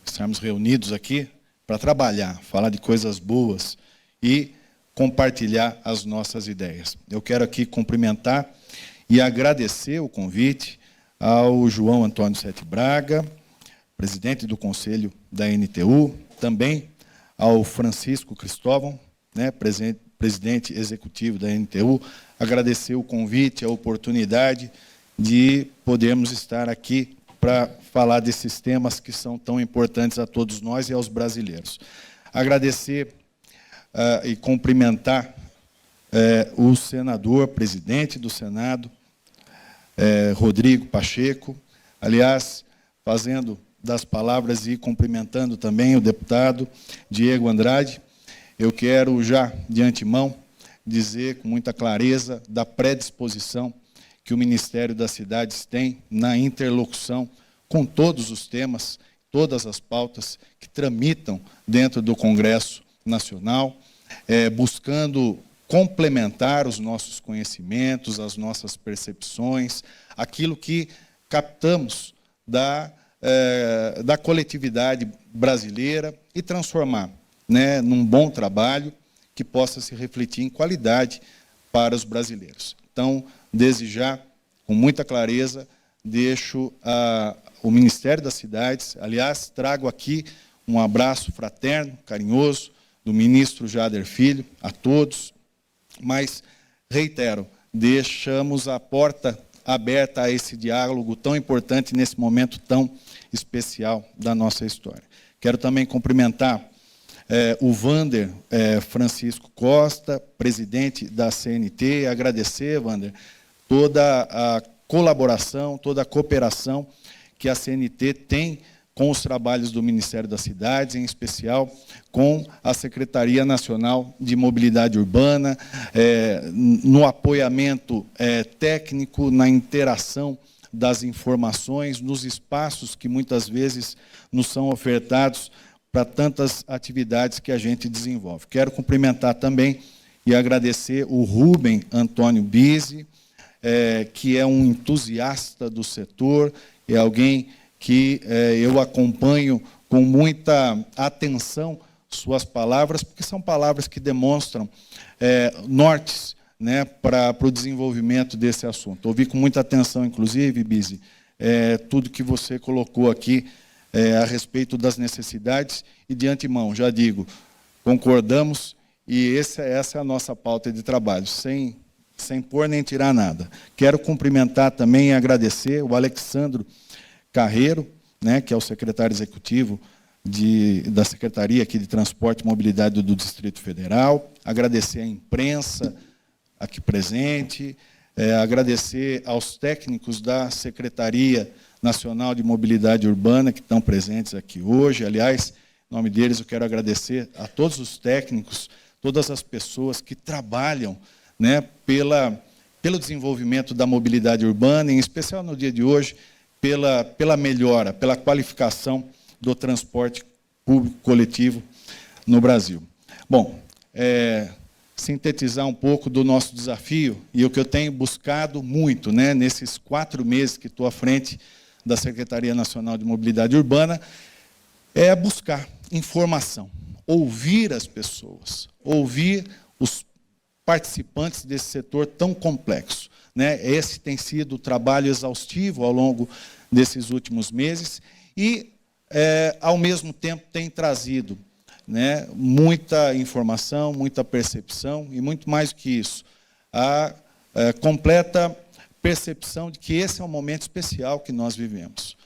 estarmos reunidos aqui para trabalhar, falar de coisas boas e compartilhar as nossas ideias. Eu quero aqui cumprimentar e agradecer o convite ao João Antônio Sete Braga, presidente do Conselho da NTU, também ao Francisco Cristóvão, né, presidente executivo da NTU, agradecer o convite, a oportunidade de podermos estar aqui para falar desses temas que são tão importantes a todos nós e aos brasileiros. Agradecer e cumprimentar o senador, presidente do Senado, Rodrigo Pacheco, aliás, fazendo das palavras e cumprimentando também o deputado Diego Andrade, eu quero já, de antemão, dizer com muita clareza da predisposição que o Ministério das Cidades tem na interlocução com todos os temas, todas as pautas que tramitam dentro do Congresso Nacional, buscando complementar os nossos conhecimentos, as nossas percepções, aquilo que captamos da coletividade brasileira e transformar, né, num bom trabalho que possa se refletir em qualidade para os brasileiros. Então, desde já, com muita clareza, deixo o Ministério das Cidades, aliás, trago aqui um abraço fraterno, carinhoso, do ministro Jader Filho, a todos, mas, reitero, deixamos a porta aberta a esse diálogo tão importante nesse momento tão especial da nossa história. Quero também cumprimentar o Wander Francisco Costa, presidente da CNT, agradecer, Wander, toda a colaboração, toda a cooperação que a CNT tem com os trabalhos do Ministério das Cidades, em especial com a Secretaria Nacional de Mobilidade Urbana, no apoiamento técnico, na interação das informações, nos espaços que muitas vezes nos são ofertados para tantas atividades que a gente desenvolve. Quero cumprimentar também e agradecer o Rubem Antônio Bise, que é um entusiasta do setor, é alguém que eu acompanho com muita atenção suas palavras, porque são palavras que demonstram nortes, né, para o desenvolvimento desse assunto. Ouvi com muita atenção, inclusive, Bise, tudo que você colocou aqui a respeito das necessidades, e de antemão, já digo, concordamos, e essa é a nossa pauta de trabalho, sem pôr nem tirar nada. Quero cumprimentar também e agradecer o Alexandro Carreiro, né, que é o secretário executivo da Secretaria aqui de Transporte e Mobilidade do Distrito Federal, agradecer à imprensa aqui presente, agradecer aos técnicos da Secretaria Nacional de Mobilidade Urbana que estão presentes aqui hoje. Aliás, em nome deles, eu quero agradecer a todos os técnicos, todas as pessoas que trabalham, né, pelo desenvolvimento da mobilidade urbana, em especial no dia de hoje, pela melhora, pela qualificação do transporte público coletivo no Brasil. Bom, sintetizar um pouco do nosso desafio, e o que eu tenho buscado muito, né, nesses 4 meses que estou à frente da Secretaria Nacional de Mobilidade Urbana, é buscar informação, ouvir as pessoas, ouvir os participantes desse setor tão complexo, né? Esse tem sido o trabalho exaustivo ao longo desses últimos meses e, ao mesmo tempo, tem trazido, né, muita informação, muita percepção e, muito mais do que isso, a completa percepção de que esse é um momento especial que nós vivemos,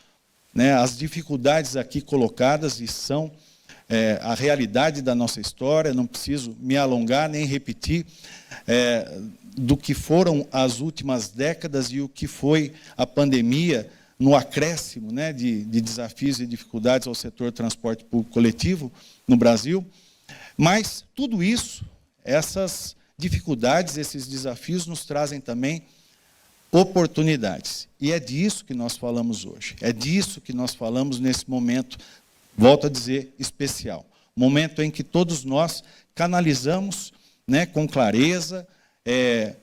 né? As dificuldades aqui colocadas e são a realidade da nossa história, não preciso me alongar nem repetir do que foram as últimas décadas e o que foi a pandemia no acréscimo, né, de desafios e dificuldades ao setor de transporte público coletivo no Brasil. Mas tudo isso, essas dificuldades, esses desafios nos trazem também oportunidades. E é disso que nós falamos hoje. É disso que nós falamos nesse momento, volto a dizer, especial. Momento em que todos nós canalizamos, né, com clareza,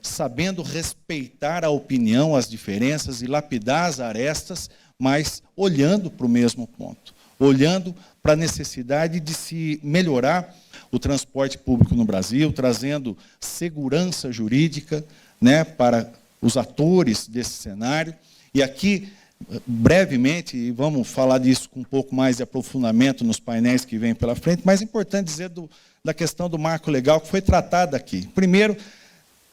sabendo respeitar a opinião, as diferenças e lapidar as arestas, mas olhando para o mesmo ponto, olhando para a necessidade de se melhorar o transporte público no Brasil, trazendo segurança jurídica, né, para os atores desse cenário. E aqui, brevemente, e vamos falar disso com um pouco mais de aprofundamento nos painéis que vêm pela frente, mas é importante dizer da questão do marco legal que foi tratada aqui. Primeiro,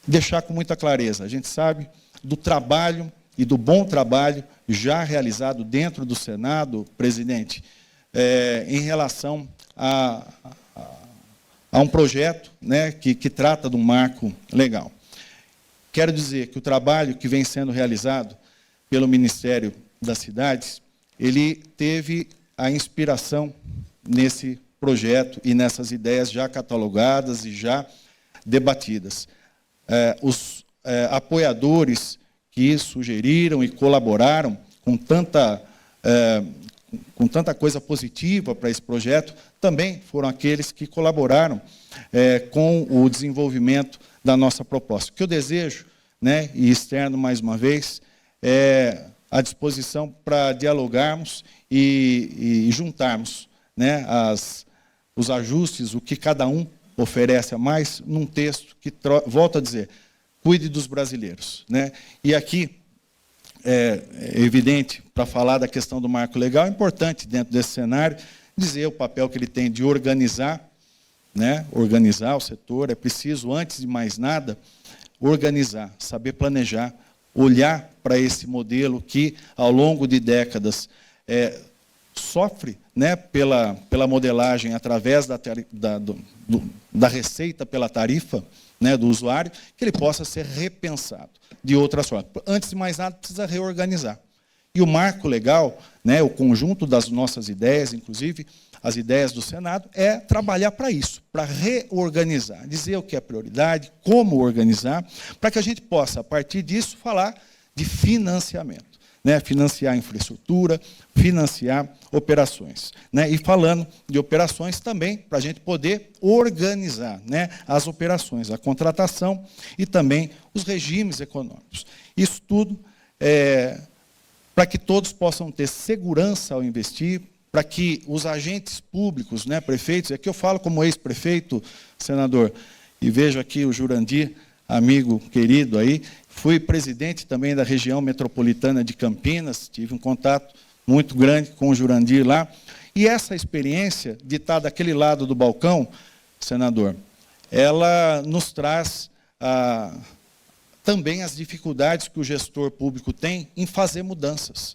deixar com muita clareza, a gente sabe do trabalho e do bom trabalho já realizado dentro do Senado, presidente, em relação a um projeto, né, que trata de um marco legal. Quero dizer que o trabalho que vem sendo realizado pelo Ministério das Cidades ele teve a inspiração nesse projeto e nessas ideias já catalogadas e já debatidas. Os apoiadores que sugeriram e colaboraram com tanta coisa positiva para esse projeto, também foram aqueles que colaboraram com o desenvolvimento da nossa proposta. O que eu desejo, né, e externo mais uma vez, é a disposição para dialogarmos e juntarmos, né, os ajustes, o que cada um oferece a mais, num texto que, volto a dizer, cuide dos brasileiros, né? E aqui, é evidente, para falar da questão do marco legal, é importante, dentro desse cenário, dizer o papel que ele tem de organizar, né, organizar o setor. É preciso, antes de mais nada, organizar, saber planejar, olhar para esse modelo que, ao longo de décadas, sofre, né, pela modelagem através da receita pela tarifa, né, do usuário, que ele possa ser repensado de outras formas. Antes de mais nada, precisa reorganizar. E o marco legal, né, o conjunto das nossas ideias, inclusive as ideias do Senado, é trabalhar para isso, para reorganizar, dizer o que é prioridade, como organizar, para que a gente possa, a partir disso, falar de financiamento, né, financiar infraestrutura, financiar operações, né, e falando de operações também, para a gente poder organizar, né, as operações, a contratação e também os regimes econômicos. Isso tudo para que todos possam ter segurança ao investir, para que os agentes públicos, né, prefeitos, aqui eu falo como ex-prefeito, senador, e vejo aqui o Jurandir, amigo querido aí, fui presidente também da região metropolitana de Campinas, tive um contato muito grande com o Jurandir lá, e essa experiência de estar daquele lado do balcão, senador, ela nos traz também as dificuldades que o gestor público tem em fazer mudanças,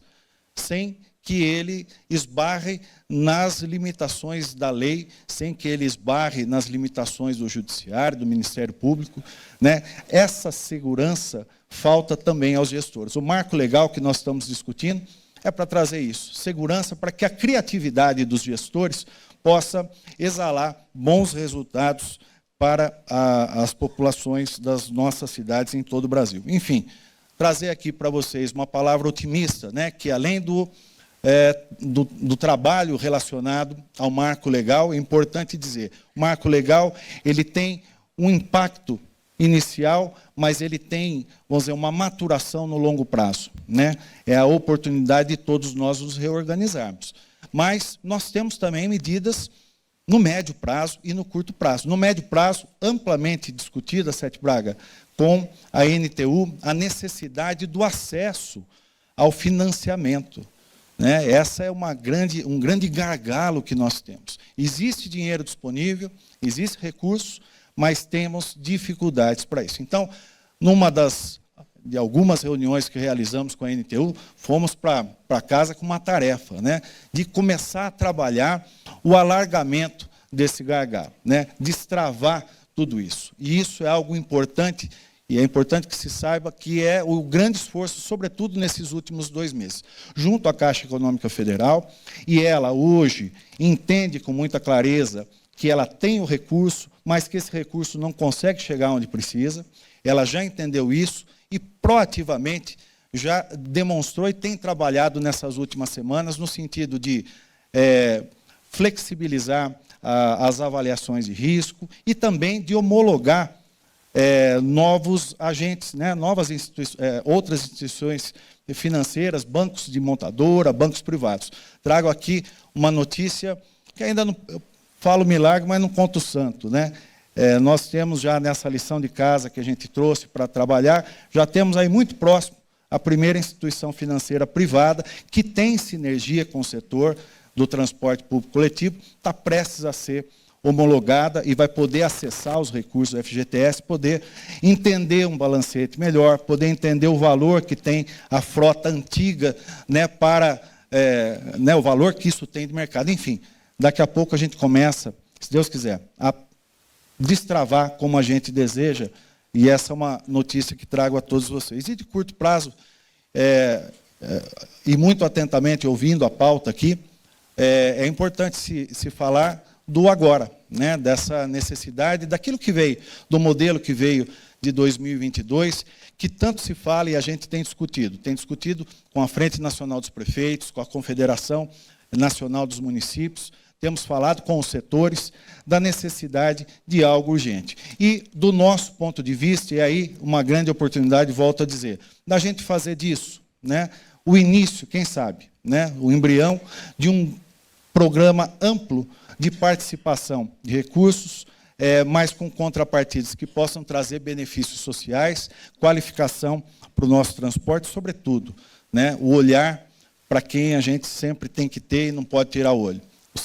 sem que ele esbarre nas limitações da lei, sem que ele esbarre nas limitações do Judiciário, do Ministério Público, né? Essa segurança falta também aos gestores. O marco legal que nós estamos discutindo é para trazer isso, segurança para que a criatividade dos gestores possa exalar bons resultados para as populações das nossas cidades em todo o Brasil. Enfim, trazer aqui para vocês uma palavra otimista, né? Que além do trabalho relacionado ao marco legal, é importante dizer, o marco legal ele tem um impacto inicial, mas ele tem, vamos dizer, uma maturação no longo prazo, né? É a oportunidade de todos nós nos reorganizarmos. Mas nós temos também medidas no médio prazo e no curto prazo. No médio prazo, amplamente discutida, Sete Braga, com a NTU, a necessidade do acesso ao financiamento. Né? Essa é um grande gargalo que nós temos. Existe dinheiro disponível, existe recurso, mas temos dificuldades para isso. Então, de algumas reuniões que realizamos com a NTU, fomos para casa com uma tarefa, né, de começar a trabalhar o alargamento desse gargalo, né, destravar tudo isso. E isso é algo importante. E é importante que se saiba que é o grande esforço, sobretudo nesses últimos 2 meses, junto à Caixa Econômica Federal, e ela hoje entende com muita clareza que ela tem o recurso, mas que esse recurso não consegue chegar onde precisa. Ela já entendeu isso e proativamente já demonstrou e tem trabalhado nessas últimas semanas no sentido de flexibilizar as avaliações de risco e também de homologar novos agentes, né, outras instituições financeiras, bancos de montadora, bancos privados. Trago aqui uma notícia que ainda não, eu falo milagre, mas não conto santo, né? Nós temos já nessa lição de casa que a gente trouxe para trabalhar, já temos aí muito próximo a primeira instituição financeira privada que tem sinergia com o setor do transporte público coletivo, está prestes a ser homologada e vai poder acessar os recursos do FGTS, poder entender um balancete melhor, poder entender o valor que tem a frota antiga, né, o valor que isso tem de mercado. Enfim, daqui a pouco a gente começa, se Deus quiser, a destravar como a gente deseja, e essa é uma notícia que trago a todos vocês. E de curto prazo, e muito atentamente ouvindo a pauta aqui, é importante se falar do agora, né, dessa necessidade, daquilo que veio, do modelo que veio de 2022, que tanto se fala e a gente tem discutido com a Frente Nacional dos Prefeitos, com a Confederação Nacional dos Municípios, temos falado com os setores da necessidade de algo urgente. E, do nosso ponto de vista, e aí uma grande oportunidade, volto a dizer, da gente fazer disso, né, o início, quem sabe, né, o embrião de um programa amplo de participação de recursos, mas com contrapartidas que possam trazer benefícios sociais, qualificação para o nosso transporte, sobretudo, né, o olhar para quem a gente sempre tem que ter e não pode tirar o olho. O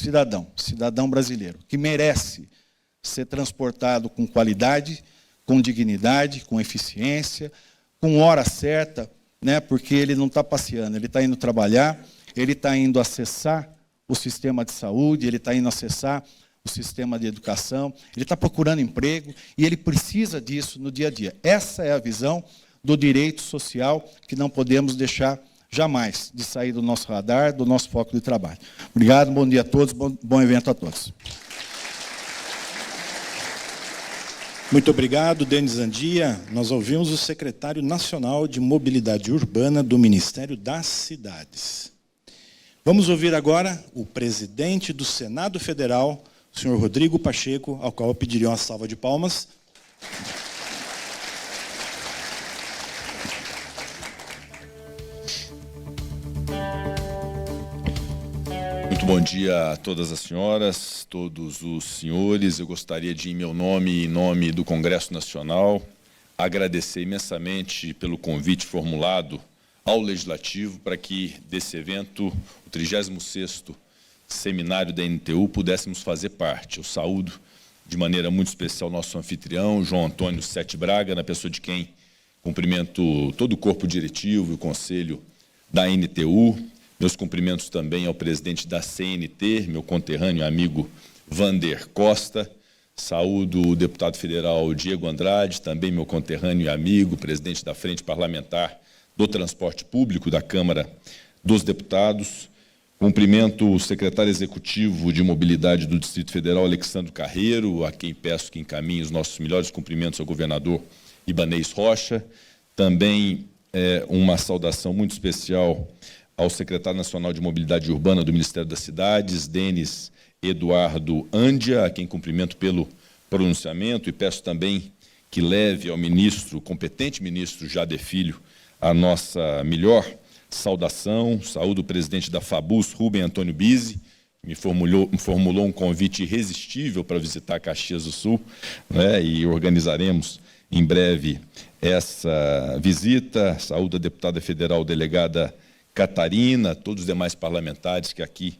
cidadão brasileiro, que merece ser transportado com qualidade, com dignidade, com eficiência, com hora certa, né, porque ele não está passeando, ele está indo trabalhar, ele está indo acessar o sistema de saúde, ele está indo acessar o sistema de educação, ele está procurando emprego e ele precisa disso no dia a dia. Essa é a visão do direito social que não podemos deixar jamais de sair do nosso radar, do nosso foco de trabalho. Obrigado, bom dia a todos, bom evento a todos. Muito obrigado, Denis Andia. Nós ouvimos o secretário nacional de Mobilidade Urbana do Ministério das Cidades. Vamos ouvir agora o presidente do Senado Federal, o senhor Rodrigo Pacheco, ao qual eu pediria uma salva de palmas. Muito bom dia a todas as senhoras, todos os senhores. Eu gostaria de, em meu nome e em nome do Congresso Nacional, agradecer imensamente pelo convite formulado ao Legislativo para que, desse evento, o 36º Seminário da NTU, pudéssemos fazer parte. Eu saúdo de maneira muito especial nosso anfitrião, João Antônio Sete Braga, na pessoa de quem cumprimento todo o corpo diretivo e o conselho da NTU. Meus cumprimentos também ao presidente da CNT, meu conterrâneo e amigo Vander Costa. Saúdo o deputado federal Diego Andrade, também meu conterrâneo e amigo, presidente da Frente Parlamentar do Transporte Público da Câmara dos Deputados. Cumprimento o secretário executivo de Mobilidade do Distrito Federal, Alexandre Carreiro, a quem peço que encaminhe os nossos melhores cumprimentos ao governador Ibanez Rocha. Também uma saudação muito especial ao secretário nacional de Mobilidade Urbana do Ministério das Cidades, Denis Eduardo Andia, a quem cumprimento pelo pronunciamento e peço também que leve ao ministro, competente ministro Jader Filho, a nossa melhor saudação. Saúdo o presidente da FABUS, Rubem Antônio Bizzi, que me formulou um convite irresistível para visitar Caxias do Sul, né, e organizaremos em breve essa visita. Saúdo a deputada federal delegada Catarina, todos os demais parlamentares que aqui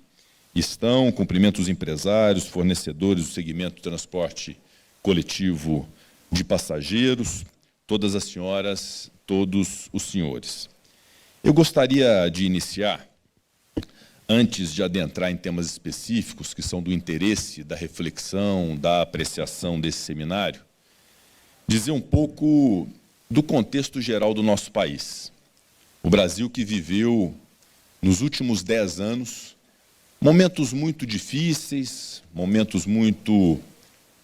estão. Cumprimento os empresários, fornecedores do segmento do transporte coletivo de passageiros, todas as senhoras, todos os senhores. Eu gostaria de iniciar, antes de adentrar em temas específicos que são do interesse, da reflexão, da apreciação desse seminário, dizer um pouco do contexto geral do nosso país. O Brasil que viveu, nos últimos 10 anos, momentos muito difíceis, momentos muito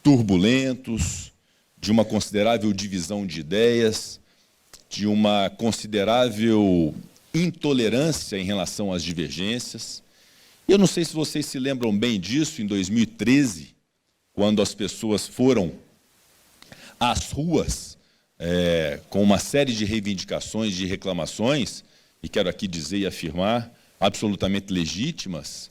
turbulentos, de uma considerável divisão de ideias, de uma considerável intolerância em relação às divergências. E eu não sei se vocês se lembram bem disso, em 2013, quando as pessoas foram às ruas com uma série de reivindicações, de reclamações, e quero aqui dizer e afirmar, absolutamente legítimas,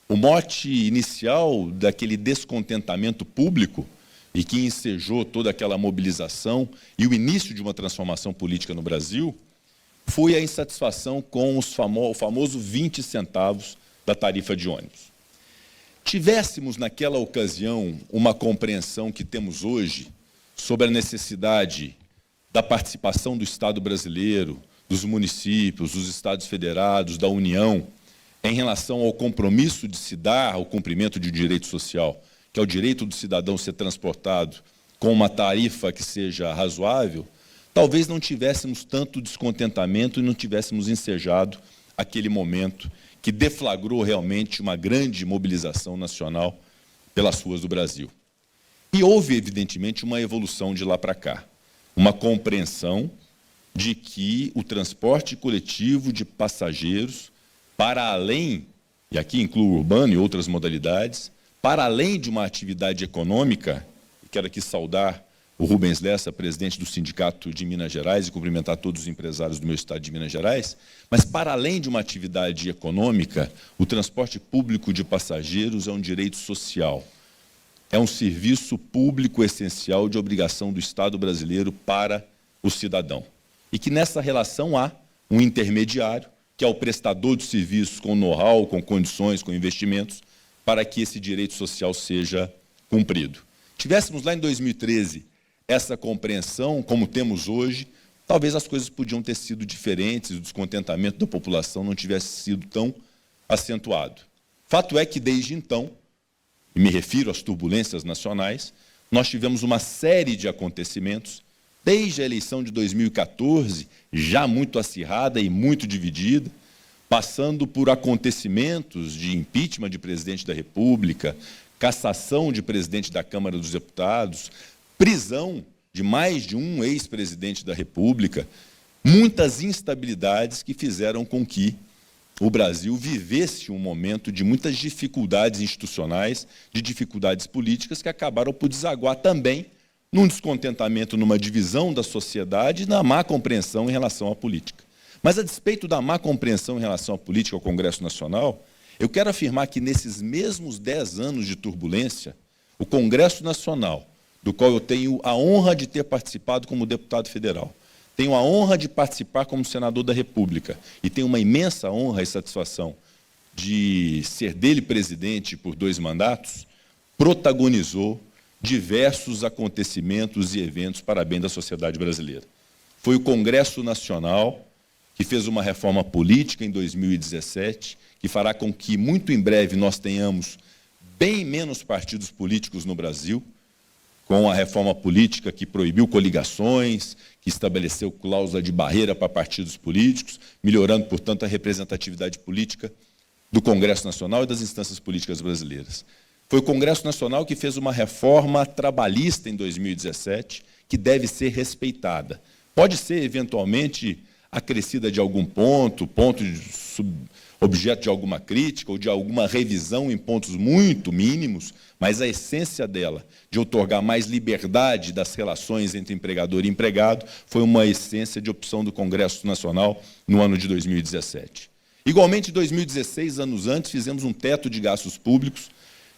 o mote inicial daquele descontentamento público e que ensejou toda aquela mobilização e o início de uma transformação política no Brasil foi a insatisfação com o famoso 20 centavos da tarifa de ônibus. Tivéssemos naquela ocasião uma compreensão que temos hoje sobre a necessidade da participação do Estado brasileiro, dos municípios, dos Estados federados, da União, em relação ao compromisso de se dar ao cumprimento de um direito social, que é o direito do cidadão ser transportado com uma tarifa que seja razoável, talvez não tivéssemos tanto descontentamento e não tivéssemos ensejado aquele momento que deflagrou realmente uma grande mobilização nacional pelas ruas do Brasil. E houve, evidentemente, uma evolução de lá para cá, uma compreensão de que o transporte coletivo de passageiros, para além, e aqui incluo o urbano e outras modalidades, para além de uma atividade econômica, quero aqui saudar o Rubens Lessa, presidente do Sindicato de Minas Gerais, e cumprimentar todos os empresários do meu estado de Minas Gerais, mas para além de uma atividade econômica, o transporte público de passageiros é um direito social. É um serviço público essencial de obrigação do Estado brasileiro para o cidadão. E que nessa relação há um intermediário, que é o prestador de serviços com know-how, com condições, com investimentos, para que esse direito social seja cumprido. Tivéssemos lá em 2013 essa compreensão, como temos hoje, talvez as coisas podiam ter sido diferentes, o descontentamento da população não tivesse sido tão acentuado. Fato é que, desde então, e me refiro às turbulências nacionais, nós tivemos uma série de acontecimentos, desde a eleição de 2014, já muito acirrada e muito dividida, passando por acontecimentos de impeachment de presidente da República, cassação de presidente da Câmara dos Deputados, prisão de mais de um ex-presidente da República, muitas instabilidades que fizeram com que o Brasil vivesse um momento de muitas dificuldades institucionais, de dificuldades políticas, que acabaram por desaguar também num descontentamento, numa divisão da sociedade e na má compreensão em relação à política. Mas, a despeito da má compreensão em relação à política, ao Congresso Nacional, eu quero afirmar que, nesses mesmos 10 anos de turbulência, o Congresso Nacional, do qual eu tenho a honra de ter participado como deputado federal, tenho a honra de participar como senador da República e tenho uma imensa honra e satisfação de ser dele presidente por 2 mandatos, protagonizou diversos acontecimentos e eventos para bem da sociedade brasileira. Foi o Congresso Nacional que fez uma reforma política em 2017, que fará com que, muito em breve, nós tenhamos bem menos partidos políticos no Brasil, com a reforma política que proibiu coligações, que estabeleceu cláusula de barreira para partidos políticos, melhorando, portanto, a representatividade política do Congresso Nacional e das instâncias políticas brasileiras. Foi o Congresso Nacional que fez uma reforma trabalhista em 2017, que deve ser respeitada. Pode ser, eventualmente, acrescida de algum ponto objeto de alguma crítica ou de alguma revisão em pontos muito mínimos, mas a essência dela, de outorgar mais liberdade das relações entre empregador e empregado, foi uma essência de opção do Congresso Nacional no ano de 2017. Igualmente, em 2016, anos antes, fizemos um teto de gastos públicos,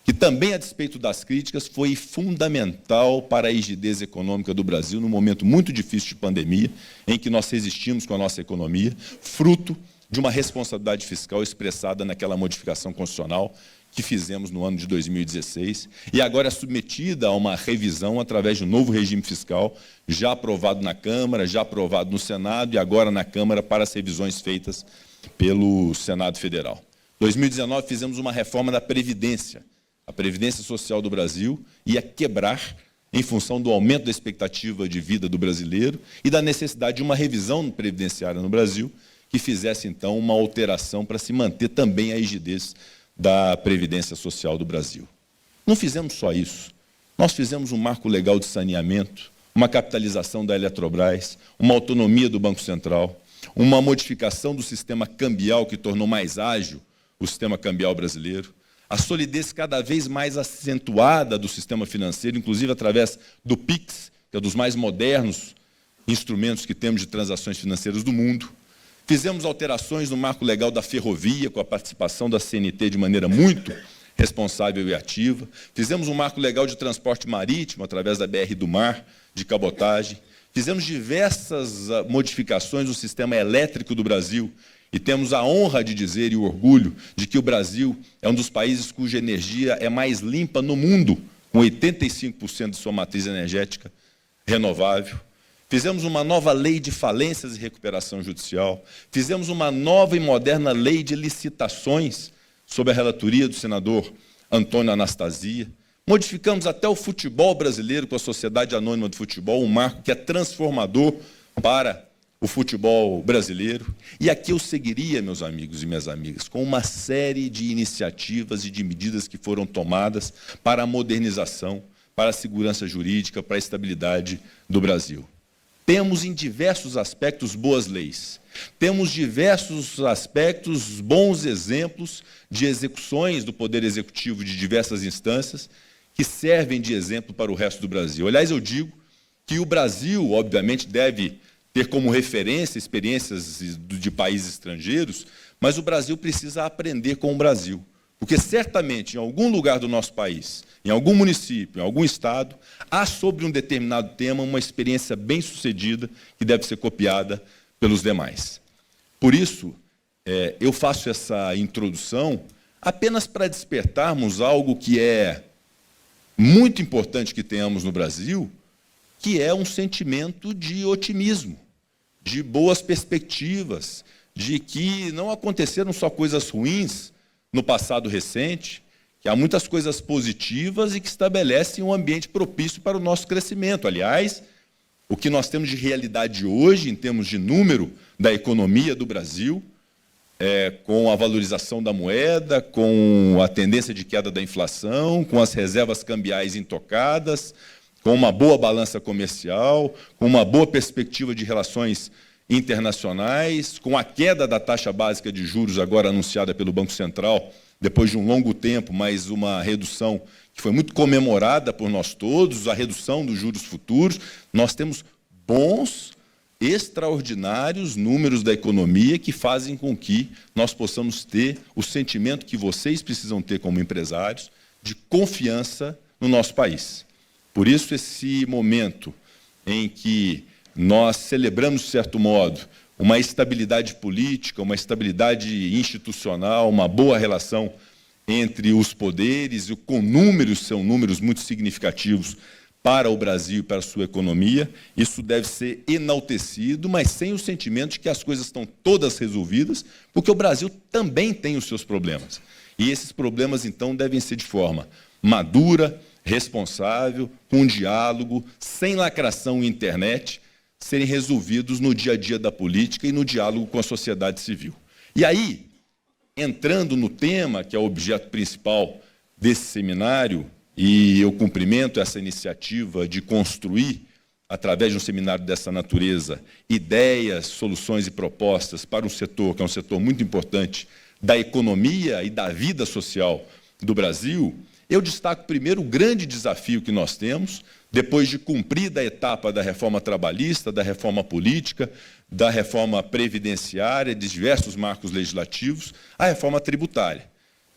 que também, a despeito das críticas, foi fundamental para a rigidez econômica do Brasil, num momento muito difícil de pandemia, em que nós resistimos com a nossa economia, fruto de uma responsabilidade fiscal expressada naquela modificação constitucional que fizemos no ano de 2016, e agora é submetida a uma revisão através de um novo regime fiscal, já aprovado na Câmara, já aprovado no Senado, e agora na Câmara para as revisões feitas pelo Senado Federal. Em 2019, fizemos uma reforma da Previdência. A Previdência Social do Brasil ia quebrar em função do aumento da expectativa de vida do brasileiro e da necessidade de uma revisão previdenciária no Brasil que fizesse, então, uma alteração para se manter também a rigidez da Previdência Social do Brasil. Não fizemos só isso. Nós fizemos um marco legal de saneamento, uma capitalização da Eletrobras, uma autonomia do Banco Central, uma modificação do sistema cambial que tornou mais ágil o sistema cambial brasileiro, a solidez cada vez mais acentuada do sistema financeiro, inclusive através do PIX, que é um dos mais modernos instrumentos que temos de transações financeiras do mundo. Fizemos alterações no marco legal da ferrovia, com a participação da CNT de maneira muito responsável e ativa. Fizemos um marco legal de transporte marítimo, através da BR do Mar, de cabotagem. Fizemos diversas modificações no sistema elétrico do Brasil, e temos a honra de dizer e o orgulho de que o Brasil é um dos países cuja energia é mais limpa no mundo, com 85% de sua matriz energética renovável. Fizemos uma nova lei de falências e recuperação judicial. Fizemos uma nova e moderna lei de licitações, sob a relatoria do senador Antônio Anastasia. Modificamos até o futebol brasileiro com a Sociedade Anônima do Futebol, um marco que é transformador para o futebol brasileiro. E aqui eu seguiria, meus amigos e minhas amigas, com uma série de iniciativas e de medidas que foram tomadas para a modernização, para a segurança jurídica, para a estabilidade do Brasil. Temos em diversos aspectos boas leis. Temos diversos aspectos, bons exemplos de execuções do Poder Executivo de diversas instâncias que servem de exemplo para o resto do Brasil. Aliás, eu digo que o Brasil, obviamente, deve ter como referência experiências de países estrangeiros, mas o Brasil precisa aprender com o Brasil. Porque certamente, em algum lugar do nosso país, em algum município, em algum estado, há sobre um determinado tema uma experiência bem-sucedida que deve ser copiada pelos demais. Por isso, eu faço essa introdução apenas para despertarmos algo que é muito importante que tenhamos no Brasil, que é um sentimento de otimismo, de boas perspectivas, de que não aconteceram só coisas ruins no passado recente, que há muitas coisas positivas e que estabelecem um ambiente propício para o nosso crescimento. Aliás, o que nós temos de realidade hoje, em termos de número da economia do Brasil, com a valorização da moeda, com a tendência de queda da inflação, com as reservas cambiais intocadas, com uma boa balança comercial, com uma boa perspectiva de relações internacionais, com a queda da taxa básica de juros agora anunciada pelo Banco Central, depois de um longo tempo, mas uma redução que foi muito comemorada por nós todos, a redução dos juros futuros. Nós temos bons, extraordinários números da economia que fazem com que nós possamos ter o sentimento que vocês precisam ter como empresários de confiança no nosso país. Por isso, esse momento em que nós celebramos, de certo modo, uma estabilidade política, uma estabilidade institucional, uma boa relação entre os poderes, e com números, são números muito significativos para o Brasil e para a sua economia, isso deve ser enaltecido, mas sem o sentimento de que as coisas estão todas resolvidas, porque o Brasil também tem os seus problemas. E esses problemas, então, devem ser de forma madura, responsável, com diálogo, sem lacração em internet, serem resolvidos no dia a dia da política e no diálogo com a sociedade civil. E aí, entrando no tema, que é o objeto principal desse seminário, e eu cumprimento essa iniciativa de construir, através de um seminário dessa natureza, ideias, soluções e propostas para um setor, que é um setor muito importante, da economia e da vida social do Brasil, eu destaco primeiro o grande desafio que nós temos, depois de cumprida a etapa da reforma trabalhista, da reforma política, da reforma previdenciária, de diversos marcos legislativos, a reforma tributária.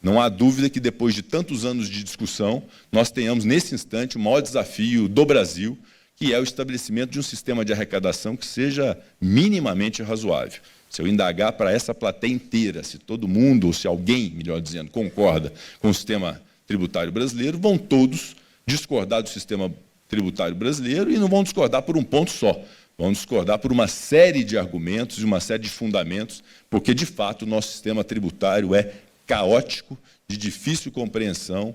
Não há dúvida que, depois de tantos anos de discussão, nós tenhamos, nesse instante, o maior desafio do Brasil, que é o estabelecimento de um sistema de arrecadação que seja minimamente razoável. Se eu indagar para essa plateia inteira, se todo mundo, ou se alguém, melhor dizendo, concorda com o sistema tributário brasileiro, vão todos discordar do sistema tributário brasileiro e não vão discordar por um ponto só. Vão discordar por uma série de argumentos e uma série de fundamentos, porque, de fato, o nosso sistema tributário é caótico, de difícil compreensão,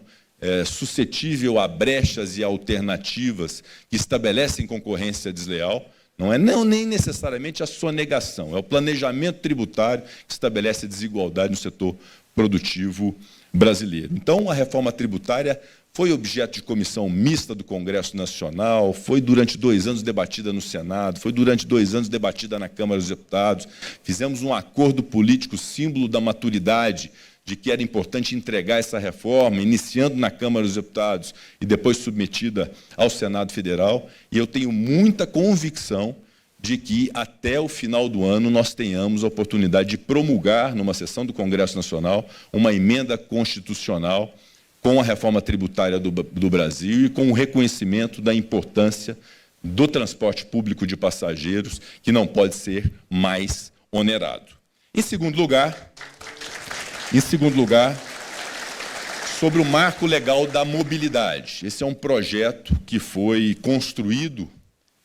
suscetível a brechas e alternativas que estabelecem concorrência desleal. Não é nem necessariamente a sonegação, é o planejamento tributário que estabelece a desigualdade no setor produtivo brasileiro. Então, a reforma tributária foi objeto de comissão mista do Congresso Nacional, foi durante 2 anos debatida no Senado, foi durante 2 anos debatida na Câmara dos Deputados. Fizemos um acordo político, símbolo da maturidade, de que era importante entregar essa reforma, iniciando na Câmara dos Deputados e depois submetida ao Senado Federal. E eu tenho muita convicção de que, até o final do ano, nós tenhamos a oportunidade de promulgar, numa sessão do Congresso Nacional, uma emenda constitucional com a reforma tributária do Brasil e com o reconhecimento da importância do transporte público de passageiros, que não pode ser mais onerado. Em segundo lugar, sobre o marco legal da mobilidade. Esse é um projeto que foi construído,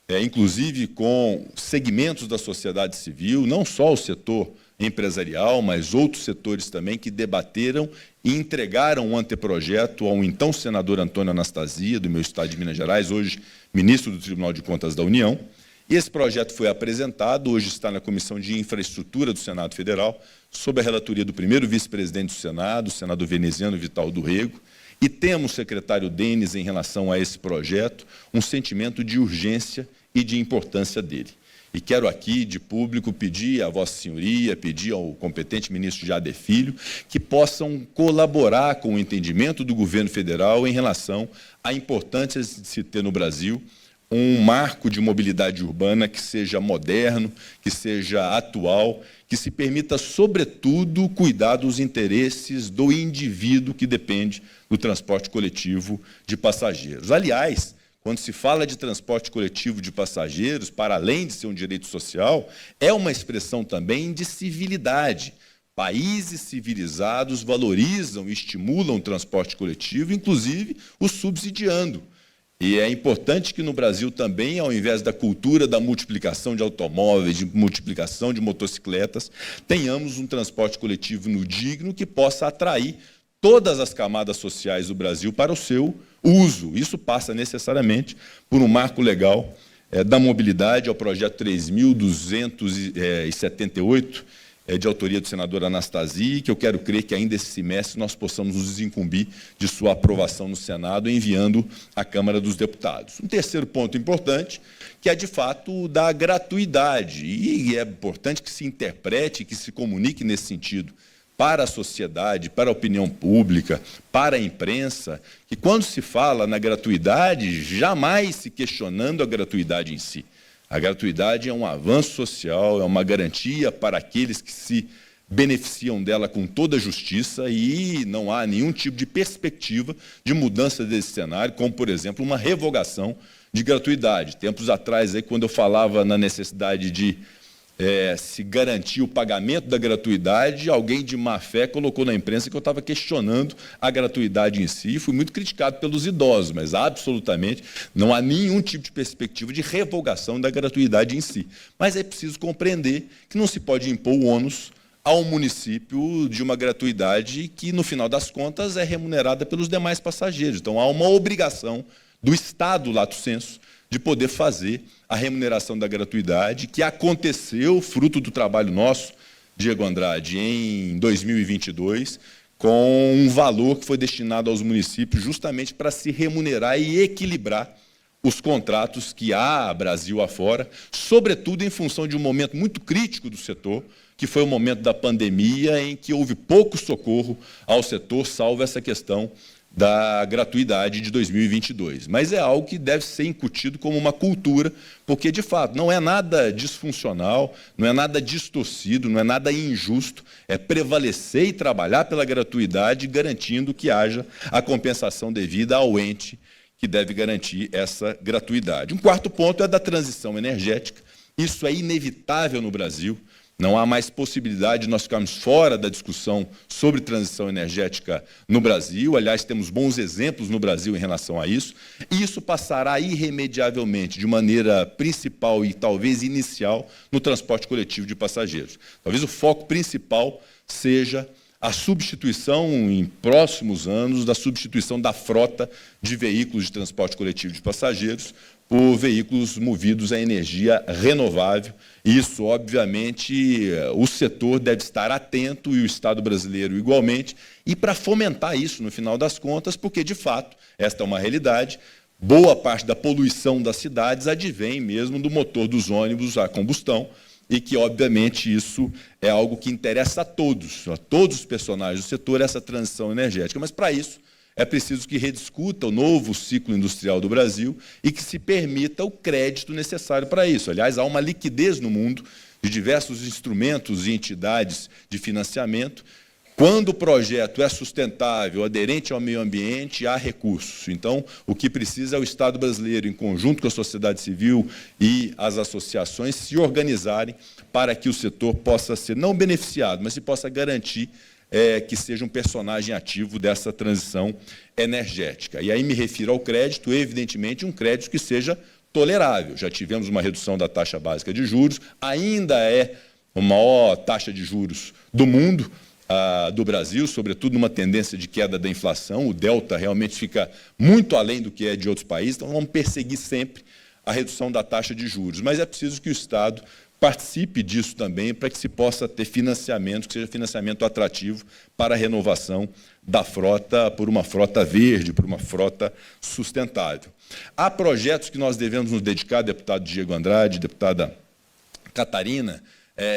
inclusive com segmentos da sociedade civil, não só o setor empresarial, mas outros setores também que debateram e entregaram um anteprojeto ao então senador Antônio Anastasia, do meu estado de Minas Gerais, hoje ministro do Tribunal de Contas da União, E esse projeto foi apresentado, hoje está na Comissão de Infraestrutura do Senado Federal, sob a relatoria do primeiro vice-presidente do Senado, o senador veneziano Vital do Rego, e temos, secretário Denis, em relação a esse projeto, um sentimento de urgência e de importância dele. E quero aqui, de público, pedir à Vossa Senhoria, pedir ao competente ministro Jader Filho, que possam colaborar com o entendimento do governo federal em relação à importância de se ter no Brasil um marco de mobilidade urbana que seja moderno, que seja atual, que se permita, sobretudo, cuidar dos interesses do indivíduo que depende do transporte coletivo de passageiros. Aliás, quando se fala de transporte coletivo de passageiros, para além de ser um direito social, é uma expressão também de civilidade. Países civilizados valorizam e estimulam o transporte coletivo, inclusive o subsidiando. E é importante que no Brasil também, ao invés da cultura da multiplicação de automóveis, de multiplicação de motocicletas, tenhamos um transporte coletivo no digno que possa atrair todas as camadas sociais do Brasil para o seu uso. Isso passa necessariamente por um marco legal da mobilidade, ao projeto 3.278, de autoria do senador Anastasia, que eu quero crer que ainda esse semestre nós possamos nos desincumbir de sua aprovação no Senado, enviando à Câmara dos Deputados. Um terceiro ponto importante, que é, de fato, da gratuidade, e é importante que se interprete, que se comunique nesse sentido para a sociedade, para a opinião pública, para a imprensa, que quando se fala na gratuidade, jamais se questionando a gratuidade em si. A gratuidade é um avanço social, é uma garantia para aqueles que se beneficiam dela com toda a justiça e não há nenhum tipo de perspectiva de mudança desse cenário, como, por exemplo, uma revogação de gratuidade. Tempos atrás, aí, quando eu falava na necessidade de se garantir o pagamento da gratuidade, alguém de má fé colocou na imprensa que eu estava questionando a gratuidade em si, e fui muito criticado pelos idosos, mas absolutamente não há nenhum tipo de perspectiva de revogação da gratuidade em si. Mas é preciso compreender que não se pode impor o ônus ao município de uma gratuidade que, no final das contas, é remunerada pelos demais passageiros. Então, há uma obrigação do Estado, lato sensu, de poder fazer a remuneração da gratuidade, que aconteceu, fruto do trabalho nosso, Diego Andrade, em 2022, com um valor que foi destinado aos municípios justamente para se remunerar e equilibrar os contratos que há Brasil afora, sobretudo em função de um momento muito crítico do setor, que foi o momento da pandemia, em que houve pouco socorro ao setor, salvo essa questão da gratuidade de 2022. Mas é algo que deve ser incutido como uma cultura, porque, de fato, não é nada disfuncional, não é nada distorcido, não é nada injusto, é prevalecer e trabalhar pela gratuidade, garantindo que haja a compensação devida ao ente que deve garantir essa gratuidade. Um quarto ponto é da transição energética. Isso é inevitável no Brasil. Não há mais possibilidade de nós ficarmos fora da discussão sobre transição energética no Brasil. Aliás, temos bons exemplos no Brasil em relação a isso. E isso passará irremediavelmente, de maneira principal e talvez inicial, no transporte coletivo de passageiros. Talvez o foco principal seja a substituição, em próximos anos, da substituição da frota de veículos de transporte coletivo de passageiros por veículos movidos a energia renovável. Isso, obviamente, o setor deve estar atento, e o Estado brasileiro igualmente, e para fomentar isso, no final das contas, porque, de fato, esta é uma realidade, boa parte da poluição das cidades advém mesmo do motor dos ônibus a combustão, e que, obviamente, isso é algo que interessa a todos os personagens do setor, essa transição energética. Mas, para isso, é preciso que rediscuta o novo ciclo industrial do Brasil e que se permita o crédito necessário para isso. Aliás, há uma liquidez no mundo de diversos instrumentos e entidades de financiamento. Quando o projeto é sustentável, aderente ao meio ambiente, há recursos. Então, o que precisa é o Estado brasileiro, em conjunto com a sociedade civil e as associações, se organizarem para que o setor possa ser não beneficiado, mas se possa garantir que seja um personagem ativo dessa transição energética. E aí me refiro ao crédito, evidentemente, um crédito que seja tolerável. Já tivemos uma redução da taxa básica de juros, ainda é a maior taxa de juros do mundo, do Brasil, sobretudo numa tendência de queda da inflação. O delta realmente fica muito além do que é de outros países, então vamos perseguir sempre a redução da taxa de juros. Mas é preciso que o Estado participe disso também para que se possa ter financiamento, que seja financiamento atrativo para a renovação da frota, por uma frota verde, por uma frota sustentável. Há projetos que nós devemos nos dedicar, deputado Diego Andrade, deputada Catarina,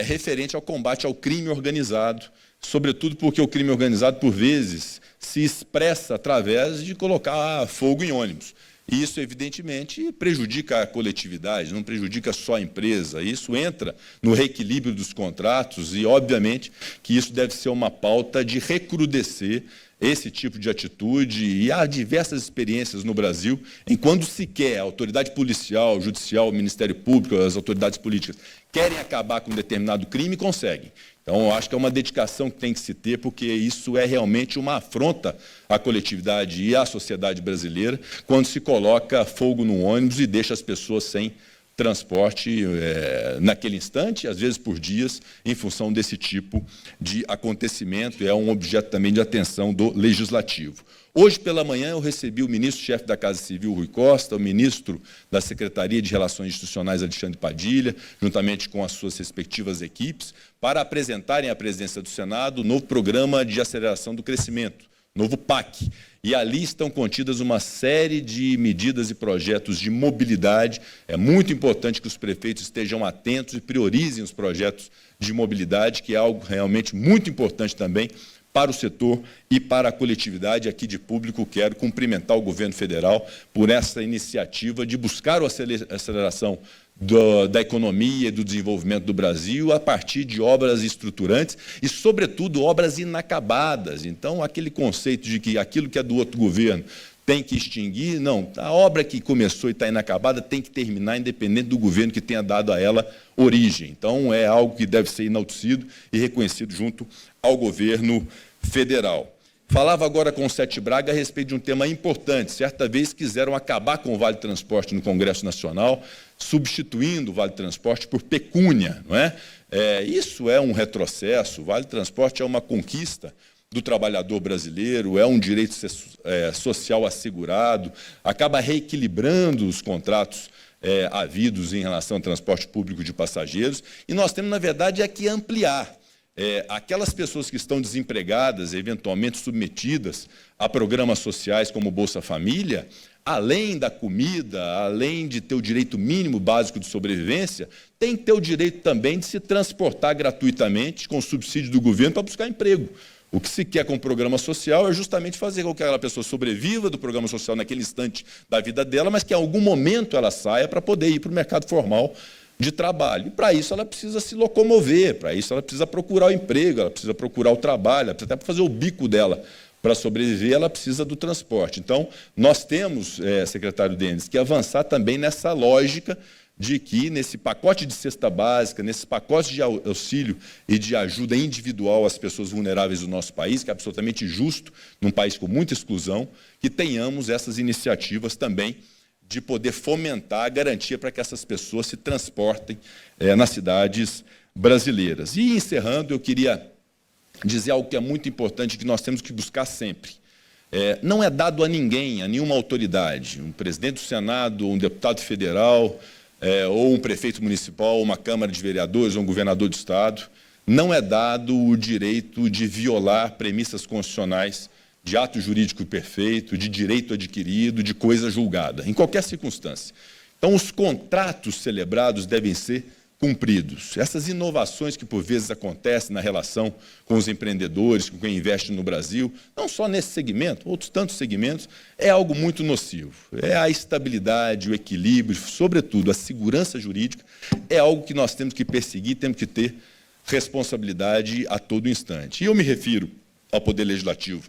referente ao combate ao crime organizado, sobretudo porque o crime organizado, por vezes, se expressa através de colocar fogo em ônibus. E isso, evidentemente, prejudica a coletividade, não prejudica só a empresa. Isso entra no reequilíbrio dos contratos e, obviamente, que isso deve ser uma pauta de recrudescer esse tipo de atitude. E há diversas experiências no Brasil em quando sequer a autoridade policial, judicial, o Ministério Público, as autoridades políticas querem acabar com um determinado crime, conseguem. Então, eu acho que é uma dedicação que tem que se ter, porque isso é realmente uma afronta à coletividade e à sociedade brasileira, quando se coloca fogo no ônibus e deixa as pessoas sem transporte naquele instante, às vezes por dias, em função desse tipo de acontecimento. É um objeto também de atenção do Legislativo. Hoje pela manhã eu recebi o ministro-chefe da Casa Civil, Rui Costa, o ministro da Secretaria de Relações Institucionais, Alexandre Padilha, juntamente com as suas respectivas equipes, para apresentarem à presidência do Senado o novo Programa de Aceleração do Crescimento, novo PAC. E ali estão contidas uma série de medidas e projetos de mobilidade. É muito importante que os prefeitos estejam atentos e priorizem os projetos de mobilidade, que é algo realmente muito importante também para o setor e para a coletividade. Aqui de público quero cumprimentar o governo federal por essa iniciativa de buscar a aceleração da economia e do desenvolvimento do Brasil a partir de obras estruturantes e, sobretudo, obras inacabadas. Então, aquele conceito de que aquilo que é do outro governo tem que extinguir, não. A obra que começou e está inacabada tem que terminar, independente do governo que tenha dado a ela origem. Então, é algo que deve ser enaltecido e reconhecido junto ao governo federal. Falava agora com o Sete Braga a respeito de um tema importante. Certa vez quiseram acabar com o Vale Transporte no Congresso Nacional, substituindo o Vale Transporte por pecúnia, não é? Isso é um retrocesso. O Vale Transporte é uma conquista do trabalhador brasileiro, é um direito social assegurado, acaba reequilibrando os contratos havidos em relação ao transporte público de passageiros, e nós temos, na verdade, que ampliar. Aquelas pessoas que estão desempregadas, eventualmente submetidas a programas sociais como Bolsa Família, além da comida, além de ter o direito mínimo básico de sobrevivência, tem que ter o direito também de se transportar gratuitamente com subsídio do governo para buscar emprego. O que se quer com o programa social é justamente fazer com que aquela pessoa sobreviva do programa social naquele instante da vida dela, mas que em algum momento ela saia para poder ir para o mercado formal de trabalho. E para isso ela precisa se locomover, para isso ela precisa procurar o emprego, ela precisa procurar o trabalho, ela precisa até fazer o bico dela. Para sobreviver, ela precisa do transporte. Então, nós temos, secretário Denis, que avançar também nessa lógica de que, nesse pacote de cesta básica, nesse pacote de auxílio e de ajuda individual às pessoas vulneráveis do nosso país, que é absolutamente justo, num país com muita exclusão, que tenhamos essas iniciativas também de poder fomentar a garantia para que essas pessoas se transportem nas cidades brasileiras. E, encerrando, eu queria dizer algo que é muito importante, que nós temos que buscar sempre. Não é dado a ninguém, a nenhuma autoridade, um presidente do Senado, um deputado federal, ou um prefeito municipal, ou uma Câmara de Vereadores, ou um governador de Estado, não é dado o direito de violar premissas constitucionais de ato jurídico perfeito, de direito adquirido, de coisa julgada, em qualquer circunstância. Então, os contratos celebrados devem ser cumpridos. Essas inovações que, por vezes, acontecem na relação com os empreendedores, com quem investe no Brasil, não só nesse segmento, outros tantos segmentos, é algo muito nocivo. É a estabilidade, o equilíbrio, sobretudo a segurança jurídica, é algo que nós temos que perseguir, temos que ter responsabilidade a todo instante. E eu me refiro ao Poder Legislativo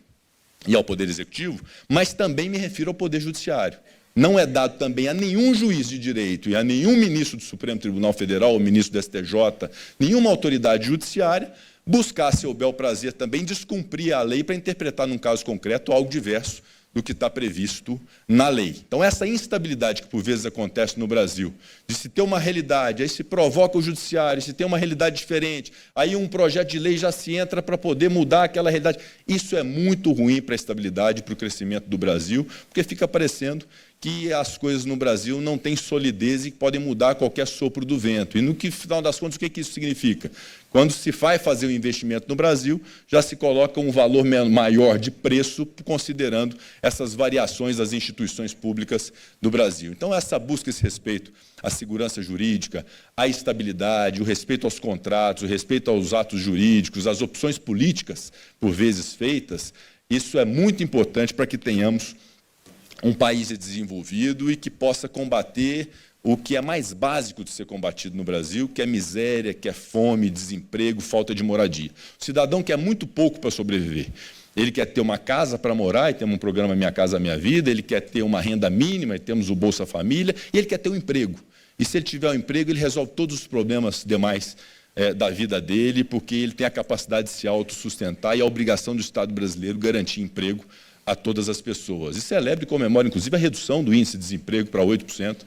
e ao Poder Executivo, mas também me refiro ao Poder Judiciário. Não é dado também a nenhum juiz de direito e a nenhum ministro do Supremo Tribunal Federal ou ministro do STJ, nenhuma autoridade judiciária, buscar a seu bel prazer também descumprir a lei para interpretar, num caso concreto, algo diverso do que está previsto na lei. Então, essa instabilidade que, por vezes, acontece no Brasil, de se ter uma realidade, aí se provoca o judiciário, se tem uma realidade diferente, aí um projeto de lei já se entra para poder mudar aquela realidade. Isso é muito ruim para a estabilidade e para o crescimento do Brasil, porque fica parecendo que as coisas no Brasil não têm solidez e que podem mudar a qualquer sopro do vento. E, no final das contas, o que isso significa? Quando se vai fazer o investimento no Brasil, já se coloca um valor maior de preço, considerando essas variações das instituições públicas do Brasil. Então, essa busca, esse respeito à segurança jurídica, à estabilidade, o respeito aos contratos, o respeito aos atos jurídicos, às opções políticas, por vezes feitas, isso é muito importante para que tenhamos um país desenvolvido e que possa combater o que é mais básico de ser combatido no Brasil, que é miséria, que é fome, desemprego, falta de moradia. O cidadão quer muito pouco para sobreviver. Ele quer ter uma casa para morar, e temos um programa Minha Casa Minha Vida, ele quer ter uma renda mínima, e temos o Bolsa Família, e ele quer ter um emprego. E se ele tiver um emprego, ele resolve todos os problemas demais da vida dele, porque ele tem a capacidade de se autossustentar e a obrigação do Estado brasileiro garantir emprego a todas as pessoas. E celebra e comemora, inclusive, a redução do índice de desemprego para 8%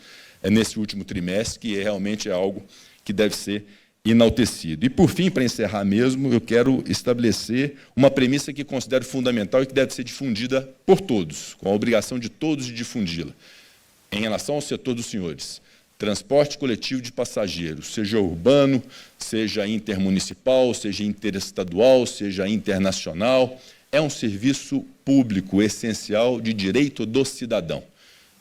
nesse último trimestre, que realmente é algo que deve ser enaltecido. E, por fim, para encerrar mesmo, eu quero estabelecer uma premissa que considero fundamental e que deve ser difundida por todos, com a obrigação de todos de difundi-la. Em relação ao setor dos senhores, transporte coletivo de passageiros, seja urbano, seja intermunicipal, seja interestadual, seja internacional, é um serviço público essencial de direito do cidadão.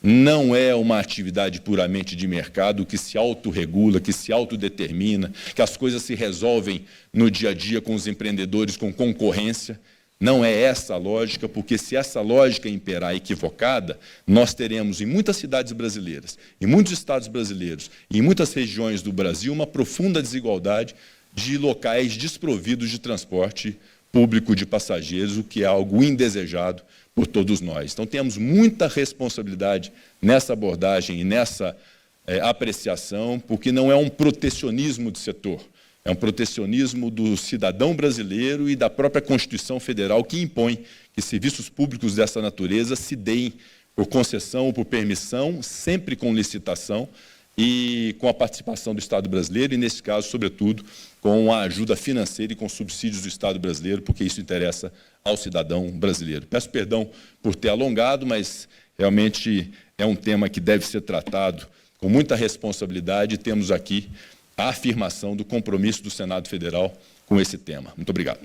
Não é uma atividade puramente de mercado que se autorregula, que se autodetermina, que as coisas se resolvem no dia a dia com os empreendedores, com concorrência. Não é essa a lógica, porque se essa lógica imperar equivocada, nós teremos em muitas cidades brasileiras, em muitos estados brasileiros e em muitas regiões do Brasil uma profunda desigualdade de locais desprovidos de transporte público de passageiros, o que é algo indesejado por todos nós. Então, temos muita responsabilidade nessa abordagem e nessa apreciação, porque não é um protecionismo do setor, é um protecionismo do cidadão brasileiro e da própria Constituição Federal, que impõe que serviços públicos dessa natureza se deem por concessão ou por permissão, sempre com licitação e com a participação do Estado brasileiro, e, nesse caso, sobretudo, com a ajuda financeira e com subsídios do Estado brasileiro, porque isso interessa ao cidadão brasileiro. Peço perdão por ter alongado, mas realmente é um tema que deve ser tratado com muita responsabilidade, e temos aqui a afirmação do compromisso do Senado Federal com esse tema. Muito obrigado.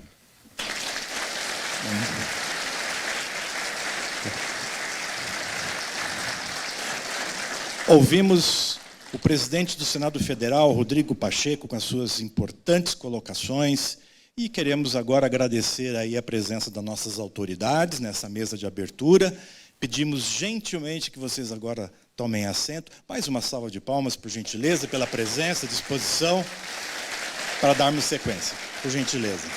Ouvimos o presidente do Senado Federal, Rodrigo Pacheco, com as suas importantes colocações, e queremos agora agradecer aí a presença das nossas autoridades nessa mesa de abertura. Pedimos gentilmente que vocês agora tomem assento. Mais uma salva de palmas, por gentileza, pela presença, disposição, para darmos sequência. Por gentileza.